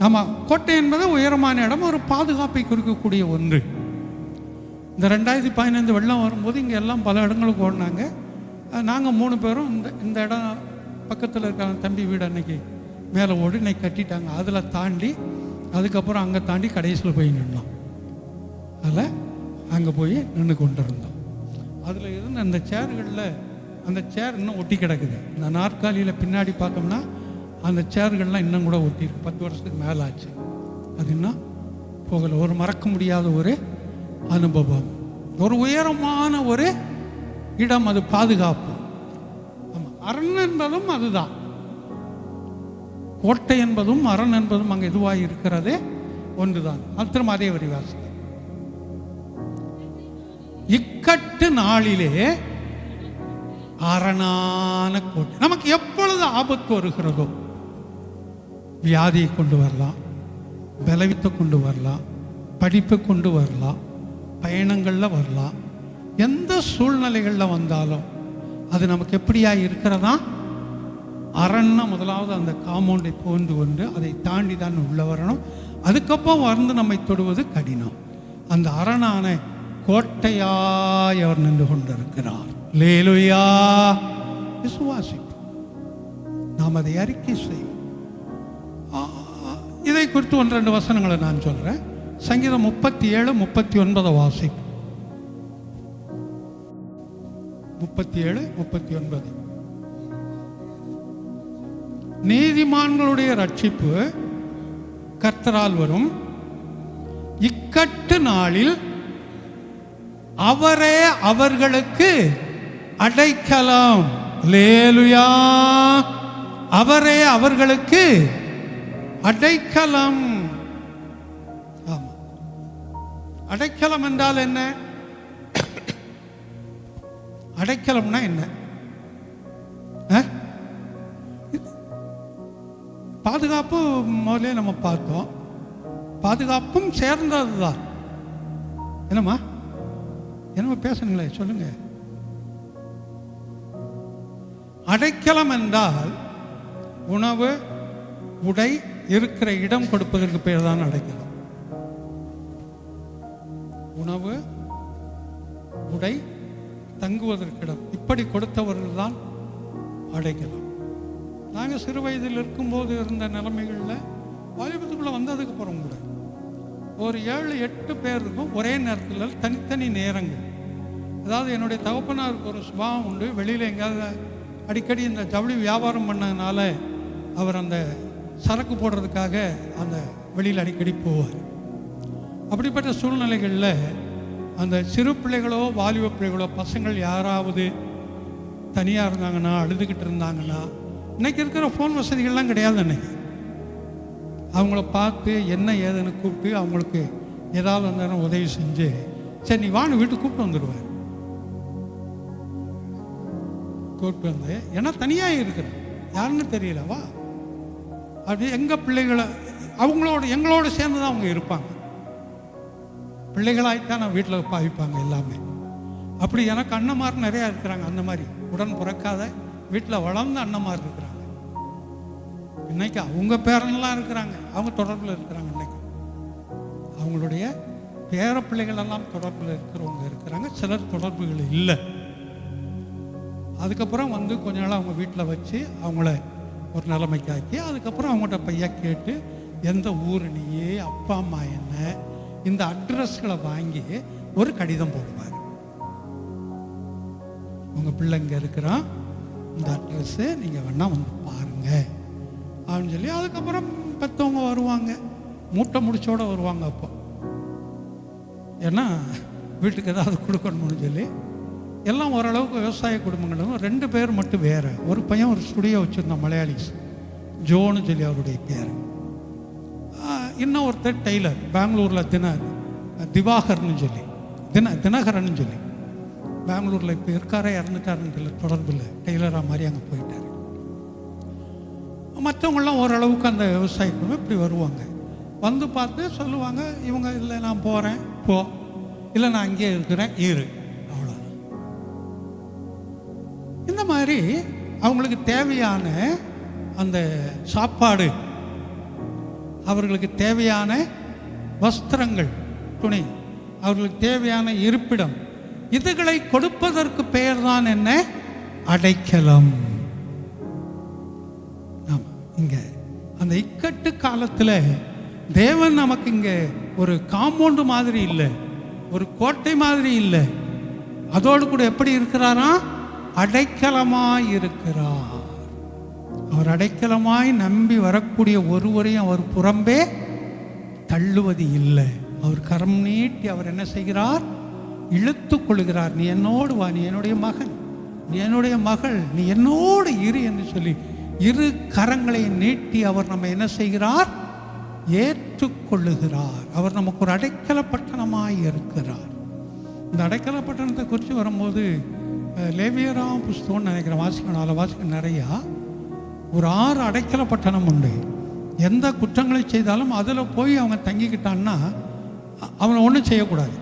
ஆமா, கோட்டை என்பது உயரமான இடம், ஒரு பாதுகாப்பை குறிக்கக்கூடிய ஒன்று. இந்த 2015 வெள்ளம் வரும்போது இங்கே எல்லாம் பல இடங்களுக்கு ஓடினாங்க. நாங்கள் 3 பேரும் இந்த இடம் பக்கத்தில் இருக்கிற தம்பி வீடு அன்னைக்கு மேலே ஓடி இன்னைக்கு கட்டிட்டாங்க. அதில் தாண்டி அதுக்கப்புறம் அங்கே தாண்டி கடைசியில் போய் நின்னோம். அதில் அங்கே போய் நின்று கொண்டு இருந்தோம். அதில் இருந்த அந்த சேர்களில், அந்த சேர் இன்னும் ஒட்டி கிடக்குது. இந்த நாற்காலியில் பின்னாடி பார்த்தோம்னா அந்த சேர்கள்லாம் இன்னும் கூட ஒட்டிருக்கு. 10 வருஷத்துக்கு மேலே ஆச்சு. அது இன்னும் போகலை. ஒரு மறக்க முடியாத ஒரு அனுபவம். ஒரு உயரமான ஒரு இடம், அது பாதுகாப்பு. ஆமாம், அரண் என்பதும் அதுதான். கோட்டை என்பதும் அரண் என்பதும் அங்கே இதுவாக இருக்கிறது ஒன்றுதான். அத்தரும் அதே வரிவாசி. இக்கட்டு நாளிலே அரணான கோட்டை. நமக்கு எப்பொழுது ஆபத்து வருகிறதோ, வியாதியை கொண்டு வரலாம், பலவீனத்தை கொண்டு வரலாம், படிப்பை கொண்டு வரலாம், பயணங்களில் வரலாம், எந்த சூழ்நிலைகளில் வந்தாலும் அது நமக்கு எப்படியா இருக்கிறதா? அரண்னா முதலாவது அந்த காம்பவுண்டை போன்று கொண்டு அதை தாண்டி தான் உள்ள வரணும். அதுக்கப்புறம் வந்து நம்மை தொடுவது கடினம். அந்த அரணான கோட்டையாய் அவர் நின்று கொண்டிருக்கிறார். அல்லேலூயா. விசுவாசிப்போம், நாம் அதை அறிக்கை செய்வோம். இதை குறித்து 1-2 வசனங்களை நான் சொல்றேன். சங்கீதம் 37-39 வாசிப்போம். 37-39. நீதிமான்களுடைய ரட்சிப்பு கர்த்தரால் வரும், இக்கட்டு நாளில் அவரே அவர்களுக்கு அடைக்கலம். அல்லேலூயா. அவரே அவர்களுக்கு அடைக்கலம். ஆமா, அடைக்கலம் என்றால் என்ன? அடைக்கலம்னா என்ன? பாதுகாப்பு முதல்ல நம்ம பார்த்தோம். பாதுகாப்பும் சேர்ந்ததுதான். என்னம்மா என்னம்மா பேசணுங்களே, சொல்லுங்க. அடைக்கலம் என்றால் உணவு, உடை, இருக்கிற இடம் கொடுப்பதற்கு பேர் தான் அடைக்கலம். உணவு, உடை, தங்குவதற்கு இடம், இப்படி கொடுத்தவர்கள் தான் அடைக்கலம். நாங்கள் சிறு வயதில் இருக்கும்போது இருந்த நிலைமைகளில் வாலிபத்துக்குள்ளே வந்ததுக்கு அப்புறம் கூட ஒரு 7-8 பேர் இருக்கும் ஒரே நேரத்தில், தனித்தனி நேரங்கள். அதாவது என்னுடைய தகப்பனாருக்கு ஒரு சுபாவம் உண்டு. வெளியில் எங்கேயாவது அடிக்கடி இந்த ஜவுளி வியாபாரம் பண்ணதுனால அவர் அந்த சரக்கு போடுறதுக்காக அந்த வெளியில் அடிக்கடி போவார். அப்படிப்பட்ட சூழ்நிலைகளில் அந்த சிறு பிள்ளைகளோ வாலிப பிள்ளைகளோ பசங்கள் யாராவது தனியாக இருந்தாங்கன்னா, அழுதுகிட்டு இருந்தாங்கன்னா, இன்றைக்கி இருக்கிற ஃபோன் வசதிகள்லாம் கிடையாது. அன்றைக்கி அவங்கள பார்த்து என்ன ஏதுன்னு கூப்பிட்டு அவங்களுக்கு ஏதாவது வந்தாலும் உதவி செஞ்சு, சரி நீ வான்னு வீட்டுக்கு கூப்பிட்டு வந்துடுவார். கூப்பிட்டு வந்து, ஏன்னா தனியாக இருக்கிறேன், யாருன்னு தெரியலவா, அது எங்கள் பிள்ளைகளை எங்களோட சேர்ந்து தான் அவங்க இருப்பாங்க. பிள்ளைகளாய்த்தான் நான் வீட்டில் பாவிப்பாங்க எல்லாமே. அப்படி எனக்கு அண்ணன்மார் நிறையா இருக்கிறாங்க. அந்த மாதிரி உடன் பிறக்காத வீட்டில் வளர்ந்த அண்ணன்மார் இருக்கிறாங்க. இன்னைக்கு அவங்க பேரன்லாம் இருக்கிறாங்க, அவங்க தொடர்பில் இருக்கிறாங்க. இன்னைக்கு அவங்களுடைய பேர பிள்ளைகளெல்லாம் தொடர்பில் இருக்கிறவங்க இருக்கிறாங்க. சிலர் தொடர்புகள் இல்லை. அதுக்கப்புறம் வந்து கொஞ்ச நாள் அவங்க வீட்டில் வச்சு அவங்கள ஒரு நிலைமைக்காக்கி, அதுக்கப்புறம் அவங்கள்ட்ட பையன் கேட்டு எந்த ஊர் நீயே, அப்பா அம்மா என்ன, இந்த அட்ரஸ்களை வாங்கி ஒரு கடிதம் போடுவார். உங்கள் பிள்ளை இங்கே இருக்கிறான், இந்த அட்ரஸ்ஸு நீங்கள் வேணால் வந்து பாருங்க அப்படின்னு சொல்லி, அதுக்கப்புறம் பெற்றவங்க வருவாங்க, மூட்டை முடிச்சோட வருவாங்க. அப்போ ஏன்னா வீட்டுக்கு ஏதாவது கொடுக்கணும்னு சொல்லி எல்லாம் ஓரளவுக்கு விவசாய குடும்பங்களும். 2 பேர் மட்டும் வேறு. ஒரு பையன் ஒரு ஸ்டுடியோ வச்சுருந்தான், மலையாளிஸ், ஜோன்னு சொல்லி அவருடைய பேர். இன்னும் ஒருத்தர் டெய்லர், பெங்களூரில் திவாகர்னு சொல்லி, தினகரன்னு சொல்லி, பெங்களூரில் இப்போ இருக்காரே, இறந்துட்டாருன்னு சொல்லி தொடர்பில் டெய்லராக மாதிரி அங்கே போயிட்டார். மற்றவங்களாம் ஓரளவுக்கு அந்த விவசாய குடும்பம் இப்படி வருவாங்க. வந்து பார்த்து சொல்லுவாங்க, இவங்க இல்லை நான் போகிறேன் போ, இல்லை நான் அங்கேயே இருக்கிறேன் இரு, அவ்வளோதான். இந்த மாதிரி அவங்களுக்கு தேவையான அந்த சாப்பாடு, அவர்களுக்கு தேவையான வஸ்திரங்கள், துணி, அவர்களுக்கு தேவையான இருப்பிடம், இதுகளை கொடுப்பதற்கு பெயர் தான் என்ன? அடைக்கலம். இங்க அந்த இக்கட்டு காலத்தில் தேவன் நமக்கு இங்கே ஒரு காம்பவுண்டு மாதிரி இல்லை, ஒரு கோட்டை மாதிரி இல்லை, அதோடு கூட எப்படி இருக்கிறாரா? அடைக்கலமாய் இருக்கிறார். அவர் அடைக்கலமாய் நம்பி வரக்கூடிய ஒருவரையும் அவர் புறம்பே தள்ளுவது இல்லை. அவர் கரம் நீட்டி அவர் என்ன செய்கிறார்? இழுத்து கொள்கிறார். நீ என்னோடு வா, நீ என்னுடைய மகன், நீ என்னுடைய மகள், நீ என்னோடு இரு என்று சொல்லி இரு கரங்களை நீட்டி அவர் நம்ம என்ன செய்கிறார்? ஏற்றுக்கொள்ளுகிறார். அவர் நமக்கு ஒரு அடைக்கல பட்டணமாய் இருக்கிறார். இந்த அடைக்கல பட்டணத்தை குறித்து வரும்போது லேவியராம் புஸ்தகம்னு நினைக்கிறேன், வாசிக்க நிறையா ஒரு 6 அடைக்கல பட்டணம் உண்டு. எந்த குற்றங்களை செய்தாலும் அதில் போய் அவங்க தங்கிக்கிட்டான்னா அவனை ஒன்றும் செய்யக்கூடாது.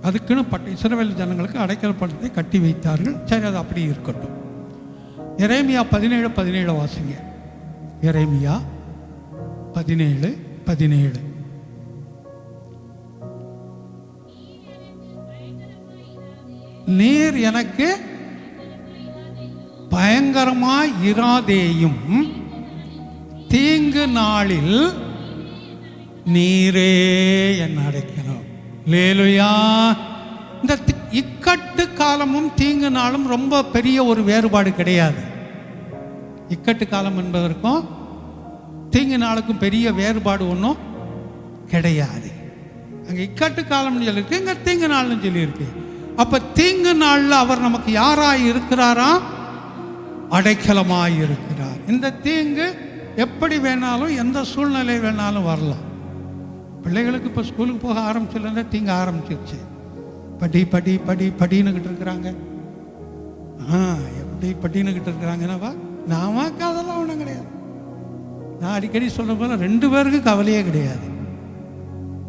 அதுக்குன்னு இஸ்ரவேல் ஜனங்களுக்கு அடைக்கல பட்டணத்தை கட்டி வைத்தார்கள். சரி, அது அப்படி இருக்கட்டும். எரேமியா 17:17 வாசிங்க. எரேமியா 17:17. நீர் எனக்கு பயங்கரமாய் இராதேயும், தீங்கு நாளில் நீரே என் அடைக்கலம். லேலுயா. இந்த இக்கட்டு காலமும் தீங்கு நாளும் ரொம்ப பெரிய ஒரு வேறுபாடு கிடையாது. இக்கட்டு காலம் என்பதற்கும் தீங்கு நாளுக்கும் பெரிய வேறுபாடு ஒன்றும் கிடையாது. அங்கே இக்கட்டு காலம்னு சொல்லியிருக்கு, இங்கே தீங்கு நாள்னு சொல்லியிருக்கு. அப்போ தீங்கு நாளில் அவர் நமக்கு யாராய் இருக்கிறாரா? அடைக்கலமாய் இருக்கிறார். இந்த தீங்கு எப்படி வேணாலும் எந்த சூழ்நிலை வேணாலும் வரலாம். பிள்ளைகளுக்கு இப்போ ஸ்கூலுக்கு போக ஆரம்பிச்சிருந்தா தீங்க ஆரம்பிச்சிருச்சு. படி படி படி படின்னுக்கிட்டு இருக்கிறாங்க. எப்படி படின்னுக்கிட்டு இருக்கிறாங்கன்னாவா, நாமக்கு அதெல்லாம் ஒன்றும் கிடையாது. நான் அடிக்கடி சொல்கிற போல 2 பேருக்கு கவலையே கிடையாது.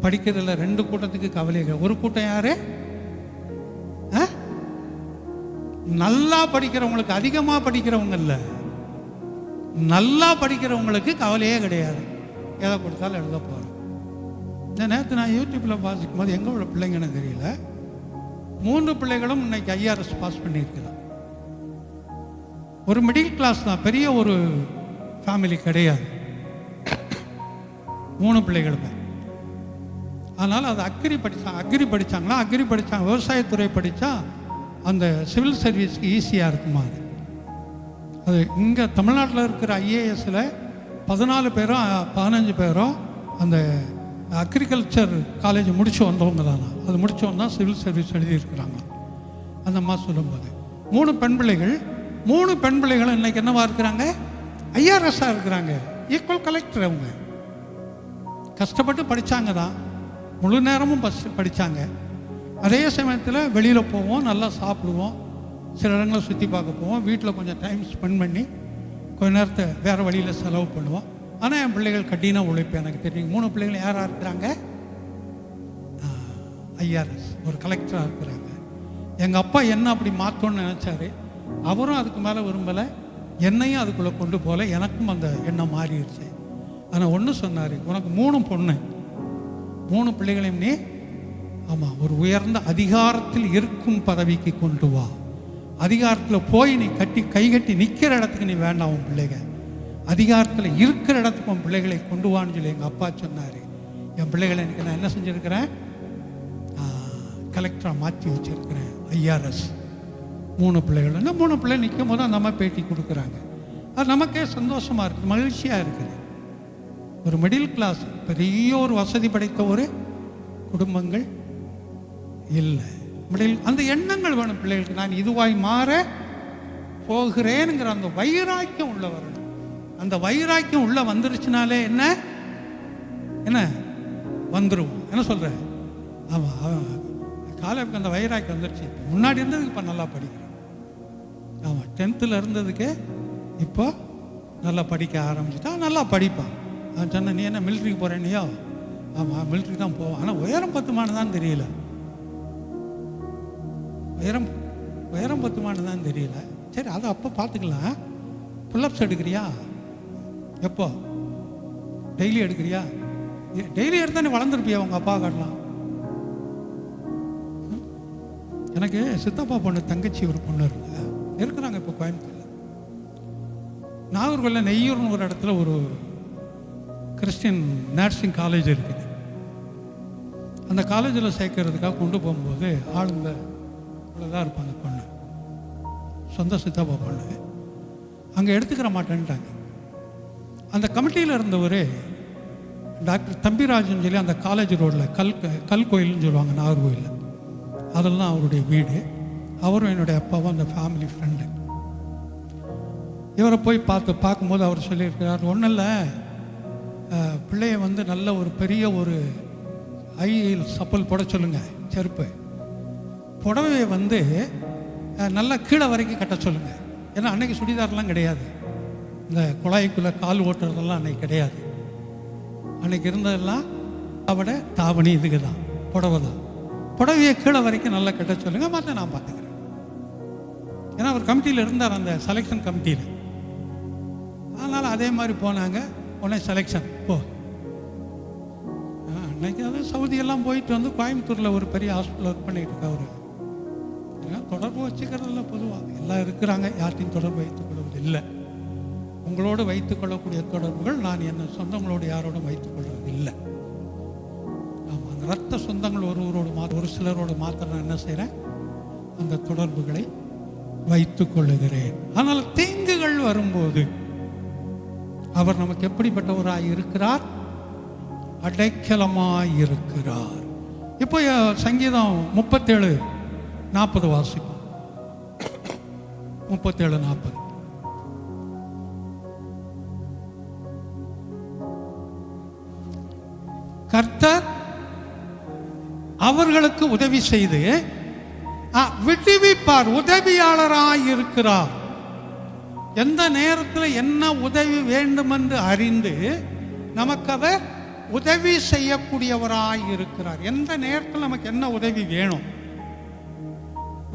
படிக்கிறதில்ல 2 கூட்டத்துக்கு கவலையே கிடையாது. ஒரு கூட்டம் யாரு? நல்லா படிக்கிறவங்களுக்கு, அதிகமாக படிக்கிறவங்க இல்லை, நல்லா படிக்கிறவங்களுக்கு கவலையே கிடையாது. எதை கொடுத்தாலும் எழுத போகிறேன். இந்த நேரத்தை நான் யூடியூப்பில் வாசிக்கும் போது எங்கே உள்ள பிள்ளைங்கன்னு தெரியல, 3 பிள்ளைகளும் இன்னைக்கு IRS பாஸ் பண்ணியிருக்கிறான். ஒரு மிடில் கிளாஸ் தான், பெரிய ஒரு ஃபேமிலி கிடையாது, 3 பிள்ளைகளுமே. அதனால் அது அக்ரி படித்தாங்களா, அக்ரி படித்தாங்க, விவசாயத்துறை படித்தா அந்த சிவில் சர்வீஸ்க்கு ஈஸியாக இருக்குமா. அது இங்கே தமிழ்நாட்டில் இருக்கிற IASல 14 பேரோ 15 பேரோ அந்த அக்ரிகல்ச்சர் காலேஜ் முடித்து வந்தவங்க தானா, அது முடித்தவங்க தான் சிவில் சர்வீஸ் எழுதியிருக்கிறாங்க. அந்த அம்மா சொல்லும்போது 3 பெண் பிள்ளைகள், 3 பெண் பிள்ளைகளும் இன்றைக்கி என்னவா இருக்கிறாங்க? ஐஆர்எஸ்ஸாக இருக்கிறாங்க. Equal collector. அவங்க கஷ்டப்பட்டு படித்தாங்க தான், முழு நேரமும் படித்தாங்க. அதே சமயத்தில் வெளியில் போவோம், நல்லா சாப்பிடுவோம், சில இடங்களை சுற்றி பார்க்க போவோம், வீட்டில் கொஞ்சம் டைம் ஸ்பெண்ட் பண்ணி கொஞ்ச நேரத்தை வேறு வழியில் செலவு பண்ணுவோம். ஆனால் என் பிள்ளைகள் கடின உழைப்பு எனக்கு தெரியும். 3 பிள்ளைகள் யாராக இருக்கிறாங்க? ஐஆர்எஸ், ஒரு கலெக்டராக இருக்கிறாங்க. எங்கள் அப்பா என்ன அப்படி மாற்றணும்னு நினச்சாரு, அவரும் அதுக்கு மேலே விரும்பலை, என்னையும் அதுக்குள்ளே கொண்டு போகல. எனக்கும் அந்த எண்ணம் மாறிடுச்சு. ஆனால் ஒன்று சொன்னார், உனக்கு 3 பொண்ணு, 3 பிள்ளைகளையும் நீ ஆமாம் ஒரு உயர்ந்த அதிகாரத்தில் இருக்கும் பதவிக்கு கொண்டு வா. அதிகாரத்தில் போய் நீ கை கட்டி நிற்கிற இடத்துக்கு நீ வேண்டாம். உன் பிள்ளைங்க அதிகாரத்தில் இருக்கிற இடத்துக்கு உன் பிள்ளைகளை கொண்டு வான்னு சொல்லி எங்கள் அப்பா சொன்னார். என் பிள்ளைகளை எனக்கு நான் என்ன செஞ்சுருக்கிறேன்? கலெக்டராக மாற்றி வச்சுருக்கிறேன். ஐஆர்எஸ் 3 பிள்ளைகள். 3 பிள்ளை நிற்கும் போது அந்த அம்மா பேட்டி கொடுக்குறாங்க. அது நமக்கே சந்தோஷமாக இருக்குது, மகிழ்ச்சியாக இருக்குது. ஒரு மிடில் கிளாஸ், பெரிய ஒரு வசதி படைத்த ஒரு குடும்பங்கள் இல்லை. அந்த எண்ணங்கள் வேணும் பிள்ளைகளுக்கு. நான் இதுவாய் மாற போகிறேனுங்கிற அந்த வைராக்கியம் உள்ள வரணும். அந்த வைராக்கியம் உள்ள வந்துருச்சுனாலே என்ன என்ன வந்துருவோம். என்ன சொல்ற? ஆமாம், காலேஜுக்கு அந்த வைராக்கியம் வந்துருச்சு. முன்னாடி இருந்ததுக்கு இப்போ நல்லா படிக்கிறேன். ஆமாம், 10th இருந்ததுக்கு இப்போ நல்லா படிக்க ஆரம்பிச்சுட்டா நல்லா படிப்பான். அவன் சொன்ன, நீ என்ன மிலிட்ரிக்கு போகிறேன்னியோ? ஆமாம், மிலிட்ரிக்கு தான் போவான். ஆனால் உயரம் பத்துமானதான் தெரியல. உயரம் பத்துமானதான் தெரியல. சரி, அதை அப்போ பார்த்துக்கலாம். புல்லப்ஸ் எடுக்கிறியா? எப்போ? டெய்லி எடுக்கிறியா? டெய்லி எடுத்தா நீ வளர்ந்துருப்பியா உங்கள் அப்பா காட்டலாம். எனக்கு சித்தப்பா பொண்ணு தங்கச்சி ஒரு பொண்ணு இருக்கிறாங்க இப்போ கோயம்புத்தூர்ல. நாகர்கோவிலில் நெய்யூர்னு ஒரு இடத்துல ஒரு கிறிஸ்டியன் நர்சிங் காலேஜ் இருக்குது. அந்த காலேஜில் சேர்க்கறதுக்காக கொண்டு போகும்போது ஆளுங்க இவ்வளோதான் இருப்பாங்க. பொண்ணு சொந்த சித்தப்பா பொண்ணு அங்கே எடுத்துக்கிற மாட்டேன்ட்டாங்க. அந்த கமிட்டியில் இருந்தவர் டாக்டர் தம்பிராஜன் சொல்லி அந்த காலேஜ் ரோடில் கல் கோயில்னு சொல்லுவாங்க நாகர்கோயிலில், அதெல்லாம் அவருடைய வீடு. அவரும் என்னுடைய அப்பாவும் அந்த ஃபேமிலி ஃப்ரெண்டு. இவரை போய் பார்க்கும்போது அவர் சொல்லியிருக்கிறார், ஒன்றும் இல்லை, பிள்ளைய வந்து நல்ல ஒரு பெரிய ஒரு ஹைல் சப்பல் போட சொல்லுங்க, செருப்பு புடவையை வந்து நல்லா கீழே வரைக்கும் கட்ட சொல்லுங்க. ஏன்னா அன்னைக்கு சுடிதார்லாம் கிடையாது, இந்த குழாய்க்குள்ளே கால் ஓட்டுறதெல்லாம் அன்னைக்கு கிடையாது. அன்னைக்கு இருந்ததெல்லாம் அவட தாவணி, இதுக்கு தான் புடவை தான். புடவையை கீழே வரைக்கும் நல்லா கட்ட சொல்லுங்க, மற்ற நான் பார்த்துக்கிறேன். ஏன்னா அவர் கமிட்டியில் இருந்தார், அந்த செலெக்ஷன் கமிட்டியில். அதனால் அதே மாதிரி போனாங்க. உடனே செலெக்ஷன் போ. அன்னைக்கு அது சவுதியெல்லாம் போயிட்டு வந்து கோயம்புத்தூரில் ஒரு பெரிய ஹாஸ்பிட்டல் ஒர்க் பண்ணிட்டு இருக்கா. அவர் தொடர்பு வச்சுக்கிறதில்ல, பொதுவாக எல்லாம் இருக்கிறாங்க, யார்ட்டையும் தொடர்பு வைத்துக் கொள்வது இல்லை. உங்களோடு வைத்துக் கொள்ளக்கூடிய தொடர்புகள் நான் என்ன சொந்தங்களோடு யாரோடும் வைத்துக் கொள்வது இல்லை. ஆமாம், அந்த ரத்த சொந்தங்கள் ஒருவரோடு ஒரு சிலரோடு மாத்திரம் நான் என்ன செய்கிறேன், அந்த தொடர்புகளை வைத்துக் கொள்ளுகிறேன். ஆனால் தீங்குகள் வரும்போது அவர் நமக்கு எப்படிப்பட்டவராய் இருக்கிறார்? அடைக்கலமாய் இருக்கிறார். இப்போ சங்கீதம் 37:40 வாசிப்போம். 37:40. கர்த்தர் அவர்களுக்கு உதவி செய்து விடுவிப்பார், உதவியாளராய் இருக்கிறார். எந்த நேரத்தில் என்ன உதவி வேண்டும் என்று அறிந்து நமக்கு அவர் உதவி செய்யக்கூடியவராய் இருக்கிறார். எந்த நேரத்தில் நமக்கு என்ன உதவி வேணும்?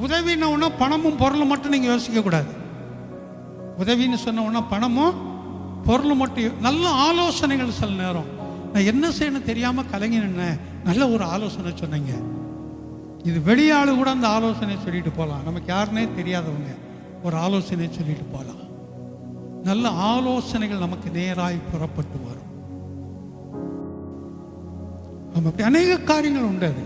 உதவின்னு ஒன்றா பணமும் பொருளும் மட்டும் நீங்கள் யோசிக்க கூடாது. உதவின்னு சொன்ன உடனே பணமும் பொருளும் மட்டும், நல்ல ஆலோசனைகள். சில நேரம் நான் என்ன செய்யணும் தெரியாமல் கலங்கி நின்னேன், நல்ல ஒரு ஆலோசனை சொன்னீங்க. இது வெளியாளு கூட அந்த ஆலோசனை சொல்லிட்டு போகலாம். நமக்கு யாருன்னே தெரியாதவங்க ஒரு ஆலோசனை சொல்லிட்டு போகலாம். நல்ல ஆலோசனைகள் நமக்கு நேராய் புறப்பட்டு வரும். அப்படி அநேக காரியங்கள் உண்டு. அது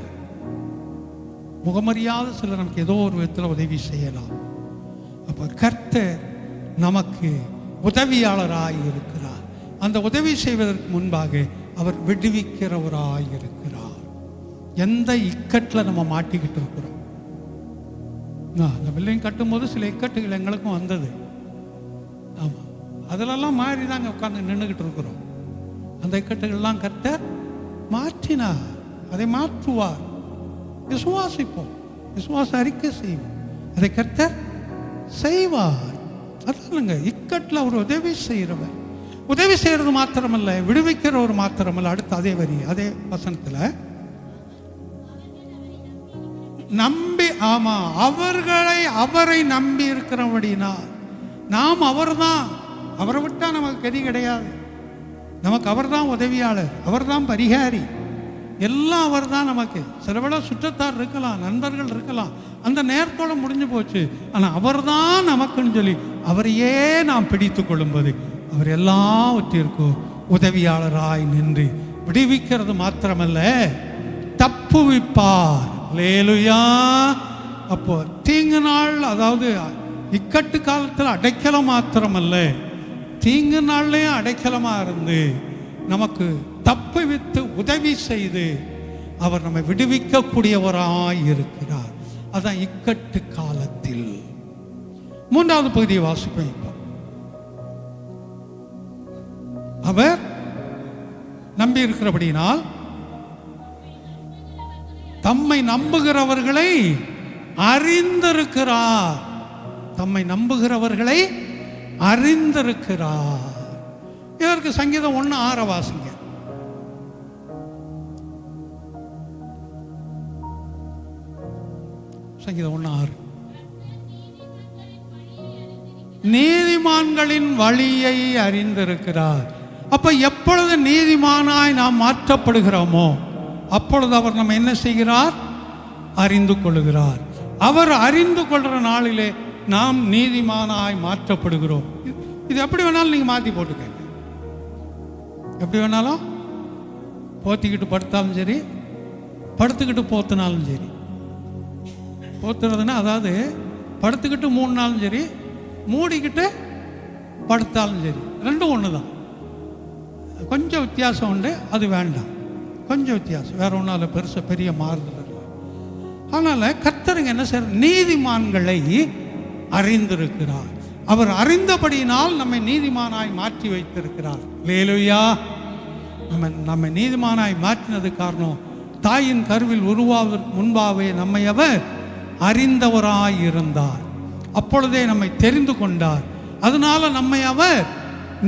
முகமறியாத சிலர் நமக்கு ஏதோ ஒரு விதத்தில் உதவி செய்யலாம். அப்போ கர்த்தர் நமக்கு உதவியாளராய் இருக்கிறார். அந்த உதவி செய்வதற்கு முன்பாக அவர் விடுவிக்கிறவராயிருக்கிறார். எந்த இக்கட்டில் நம்ம மாட்டிக்கிட்டு இருக்கிறோம்? அந்த பில்டிங் கட்டும்போது சில இக்கட்டுகள் எங்களுக்கும் வந்தது. ஆமாம், அதிலெல்லாம் மாறி தாங்க உட்காந்து நின்றுக்கிட்டு இருக்கிறோம். அந்த இக்கட்டுகள்லாம் கர்த்தர் மாற்றினார், அதை மாற்றுவார். விசுவாசிப்போம், விசுவாச அறிக்கை செய்வோம், அதை கர்த்தர் செய்வார். அதானுங்க இக்கட்டில் அவர் உதவி செய்கிறவர். உதவி செய்கிறது மாத்திரமல்ல, விடுவிக்கிறவர் மாத்திரமல்ல. அடுத்து அதே வரி, அதே வசனத்தில் நம்பி, ஆமா, அவரை நம்பி இருக்கிறபடினா நாம் அவர்தான். அவரை விட்டா நமக்கு கதி கிடையாது. நமக்கு அவர் தான் உதவியாளர், அவர் தான் பரிகாரி, எல்லாம் அவர் தான் நமக்கு. சில வேளை சுற்றத்தார் இருக்கலாம், நண்பர்கள் இருக்கலாம், அந்த நேரத்தோட முடிஞ்சு போச்சு. ஆனால் அவர் தான் நமக்குன்னு சொல்லி அவரையே நாம் பிடித்து கொள்ளும்போது அவர் எல்லாவற்றிற்கும் உதவியாளராய் நின்று விடுவிக்கிறது மாத்திரமல்ல, தப்புவிப்பார். அல்லேலூயா. அப்போ தீங்கு நாள், அதாவது இக்கட்டு காலத்தில் அடைக்கலம் மாத்திரமல்ல, தீங்கு நாள்லையும் அடைக்கலமாக இருந்து நமக்கு தப்புவித்து உதவி செய்து அவர் நம்மை விடுவிக்கக்கூடியவராய் இருக்கிறார். அதான் இக்கட்டு காலத்தில். மூன்றாவது பகுதியை வாசிப்பேன். அவர் நம்பி இருக்கிறபடினால் தம்மை நம்புகிறவர்களை அறிந்திருக்கிறார். தம்மை நம்புகிறவர்களை அறிந்திருக்கிறார். இதற்கு சங்கீதம் 1:6 வாசிங்க. சங்கீதம் 1:6. நீதிமான்களின் வழியை அறிந்திருக்கிறார். அப்ப எப்பொழுது நீதிமானாய் நாம் மாற்றப்படுகிறோமோ அப்பொழுது அவர் நம்ம என்ன செய்கிறார்? அறிந்து கொள்ளுகிறார். அவர் அறிந்து கொள்கிற நாளிலே நாம் நீதிமானாய் மாற்றப்படுகிறோம். இது எப்படி வேணாலும் நீங்க மாற்றி போட்டுக்கங்க. எப்படி வேணாலும் போத்திக்கிட்டு படுத்தாலும் சரி, படுத்துக்கிட்டு போத்தினாலும் சரி. போத்துறதுன்னா அதாவது படுத்துக்கிட்டு 3 நாளும் சரி, மூடிக்கிட்டு படுத்தாலும் சரி, ரெண்டும் ஒன்று தான். கொஞ்சம் வித்தியாசம் உண்டு, அது வேண்டாம். கொஞ்சம் வித்தியாசம், வேற ஒன்றும் அதில் பெரிய மாறுதல் இல்லை. அதனால கர்த்தருங்க என்ன செய்ய, நீதிமான்களை அறிந்திருக்கிறார். அவர் அறிந்தபடியினால் நம்மை நீதிமானாய் மாற்றி வைத்திருக்கிறார். அல்லேலூயா. நம்மை நீதிமானாய் மாற்றினது காரணம், தாயின் கருவில் உருவாவதற்கு முன்பாகவே நம்மை அவர் அறிந்தவராய் இருந்தார். அப்பொழுதே நம்மை தெரிந்து கொண்டார். அதனால நம்மை அவர்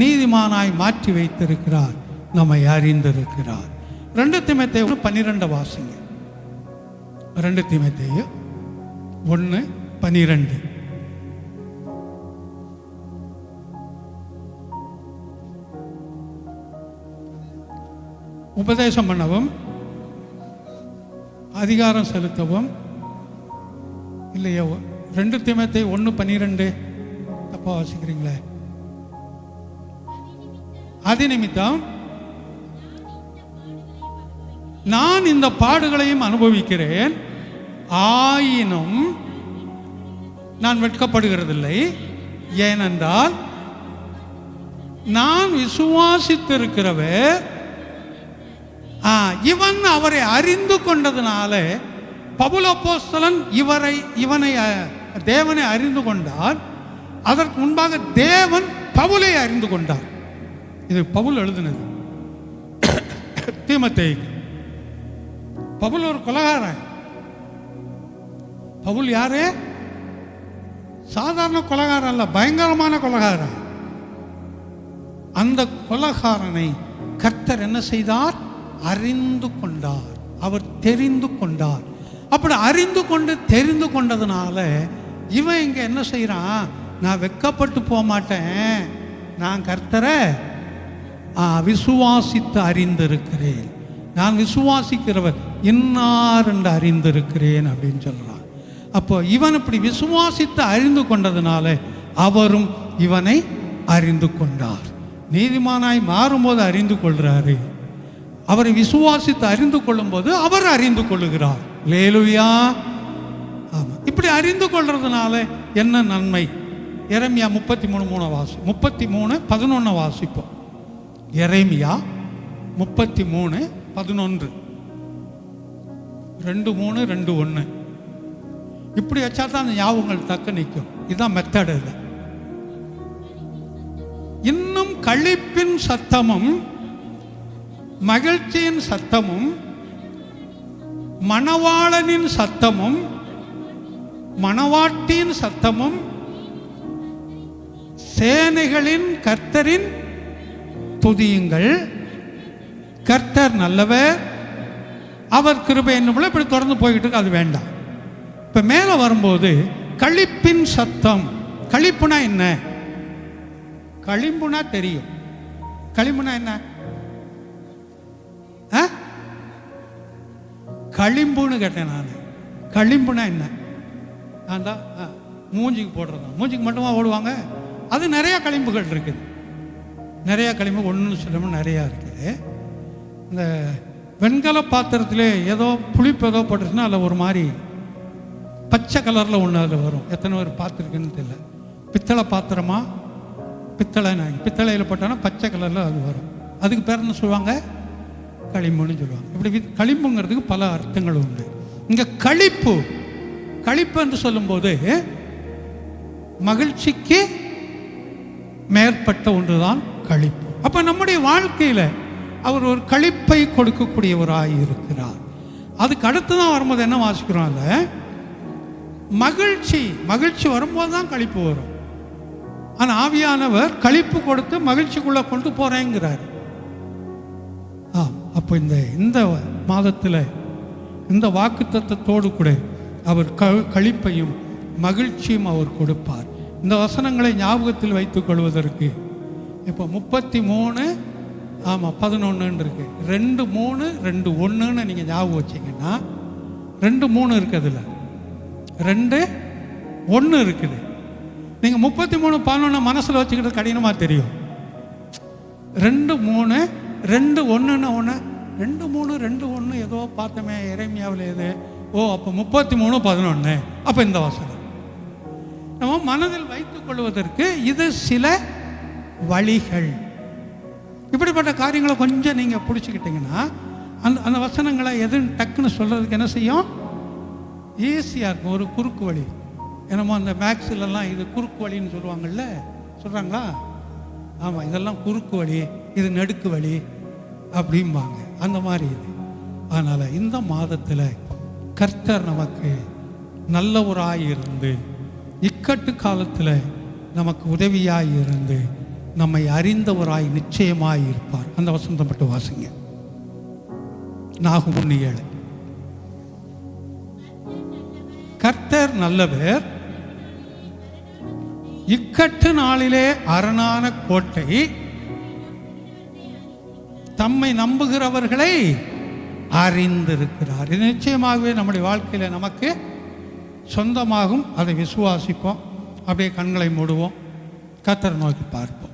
நீதிமானாய் மாற்றி வைத்திருக்கிறார், நம்மை அறிந்திருக்கிறார். 2 தீமோத்தேயு 12 வாசிங்க. 2 தீமோத்தேயு 1:12. உபதேசம் பண்ணவும், அதிகாரம் செலுத்தவும். இல்லையோ 2 தீமோத்தேயு 1:12 தப்பா வாசிக்கிறீங்களே. அது நிமித்தம் நான் இந்த பாடுகளையும் அனுபவிக்கிறேன், ஆயினும் நான் வெட்கப்படுகிறதில்லை. ஏனென்றால் நான் விசுவாசித்திருக்கிறவர் இவன் அவரை அறிந்து கொண்டதுனால, பவுல் அப்போஸ்தலன் இவனை தேவனை அறிந்து கொண்டார். அதற்கு முன்பாக தேவன் பவுலை அறிந்து கொண்டார். இது பவுல் எழுதினது தீமோத்தேயுக்கு. பவுல் ஒரு கொலைகாரன். பவுல் யாரு? சாதாரண கொலைகாரன் அல்ல, பயங்கரமான கொலைகாரன். அந்த கொலைகாரனை கர்த்தர் என்ன செய்தார்? அறிந்து கொண்டார். அவர் தெரிந்து கொண்டார். அப்படி அறிந்து கொண்டு தெரிந்து கொண்டதுனால இவன் இங்க என்ன செய்யறான்? நான் வெட்கப்பட்டு போக மாட்டேன், நான் கர்த்தரை விசுவாசித்து அறிந்திருக்கிறேன், நான் விசுவாசிக்கிறவர் இன்னார் என்று அறிந்திருக்கிறேன் அப்படின்னு சொல்றான். அப்போ இவன் இப்படி விசுவாசித்து அறிந்து கொண்டதுனால அவரும் இவனை அறிந்து கொண்டார். நீதிமானாய் மாறும்போது அறிந்து கொள்றாரு, அவரை விசுவாசித்து அறிந்து கொள்ளும் போது அவர் அறிந்து கொள்ளுகிறார். அல்லேலூயா. ஆமா, இப்படி அறிந்து கொள்றதுனால என்ன நன்மை? எரேமியா 33:3 வாசி. 33:11 வாசிப்போம். எரேமியா 33:11, 2:3, 2:1 இப்படி வச்சா தான் அந்த ஞாபகங்கள் தக்க நிற்கும். இதுதான் மெத்தடு. இல்லை இன்னும் களிப்பின் சத்தமும் மகிழ்ச்சியின் சத்தமும் மணவாளனின் சத்தமும் மணவாட்டியின் சத்தமும் சேனைகளின் கர்த்தரின் துதியுங்கள். கர்த்தர் நல்லவர், அவர் கிருபை என்னும் இப்படி தொடர்ந்து போய்கிட்டு இருக்கு. அது வேண்டாம். இப்போ மேலே வரும்போது களிப்பின் சத்தம். களிப்புனா என்ன? களிம்புனா தெரியும். களிம்புனா என்ன? களிம்புன்னு கேட்டேன் நான். களிம்புனா என்ன? நான் தான் மூஞ்சிக்கு போடுறது. மூஞ்சிக்கு மட்டுமா ஓடுவாங்க? அது நிறையா களிம்புகள் இருக்குது. நிறையா களிம்பு ஒன்று சொல்லாமல் நிறையா இருக்குது. இந்த வெண்கல பாத்திரத்திலே ஏதோ புளிப்பு ஏதோ போட்டுருச்சுன்னா அதில் ஒரு மாதிரி பச்சை கலரில் ஒன்று அதில் வரும். எத்தனை பேர் பார்த்துருக்குன்னு தெரியல. பித்தளை பாத்திரமா? பித்தளையில் போட்டோன்னா பச்சை கலரில் அது வரும். அதுக்கு பேர் என்ன சொல்லுவாங்க? களிம்புன்னு சொல்லுவாங்க. இப்படி களிம்புங்கிறதுக்கு பல அர்த்தங்கள் உண்டு. இங்கே களிப்பு என்று சொல்லும்போது மகிழ்ச்சிக்கு மேற்பட்ட ஒன்றுதான் களிப்பு. அப்போ நம்முடைய வாழ்க்கையில் அவர் ஒரு களிப்பை கொடுக்கக்கூடியவராக இருக்கிறார். அதுக்கு அடுத்து தான் வரும்போது என்ன வாசிக்கிறோம்? அதில் மகிழ்ச்சி வரும்போது தான் களிப்பு வரும். ஆனால் ஆவியானவர் களிப்பு கொடுத்து மகிழ்ச்சிக்குள்ளே கொண்டு போகிறேங்கிறார். அப்போ இந்த மாதத்தில் இந்த வாக்குத்தத்தத்தோடு கூட அவர் களிப்பையும் மகிழ்ச்சியும் அவர் கொடுப்பார். இந்த வசனங்களை ஞாபகத்தில் வைத்துக் கொள்வதற்கு இப்போ 33 11 இருக்கு. 2:3, 2:1 நீங்கள் ஞாபகம் வச்சிங்கன்னா 2:3 இருக்குதுல்ல, 2:1 இருக்குது. நீங்கள் 33:11 மனசில் வச்சுக்கிட்டு கடினமாக தெரியும். 2:3, 2:1 2:3, 2:1 ஏதோ பார்த்தோமே எரேமியாவில் எது? அப்போ 33:11. அப்போ இந்த வசனம் நம்ம மனதில் வைத்துக் கொள்வதற்கு இது சில வழிகள். இப்படிப்பட்ட காரியங்களை கொஞ்சம் நீங்கள் பிடிச்சிக்கிட்டிங்கன்னா அந்த வசனங்களை எதுன்னு டக்குன்னு சொல்கிறதுக்கு என்ன செய்யும்? ஈஸியாக இருக்கும். ஒரு குறுக்கு வழி. என்னமோ அந்த மேக்ஸிலெல்லாம் இது குறுக்கு வழின்னு சொல்லுவாங்கள்ல, சொல்கிறாங்களா? ஆமாம், இதெல்லாம் குறுக்கு வழி, இது நடுக்கு வழி அப்படிம்பாங்க. அந்த மாதிரி இது. அதனால் இந்த மாதத்தில் கர்த்தர் நமக்கு நல்லவராய் இருந்து இக்கட்டு காலத்தில் நமக்கு உதவியாய் இருந்து நம்மை அறிந்தவராய் நிச்சயமாய் இருப்பார். அந்த வசனத்தை மட்டும் வாசிங்க. நாகும் 1:7. கர்த்தர் நல்லவர், இக்கட்டு நாளிலே அரணான கோட்டை, தம்மை நம்புகிறவர்களை அறிந்திருக்கிறார். இது நிச்சயமாகவே நம்முடைய வாழ்க்கையில் நமக்கு சொந்தமாகும். அதை விசுவாசிப்போம். அப்படியே கண்களை மூடுவோம், கர்த்தரை நோக்கி பார்ப்போம்.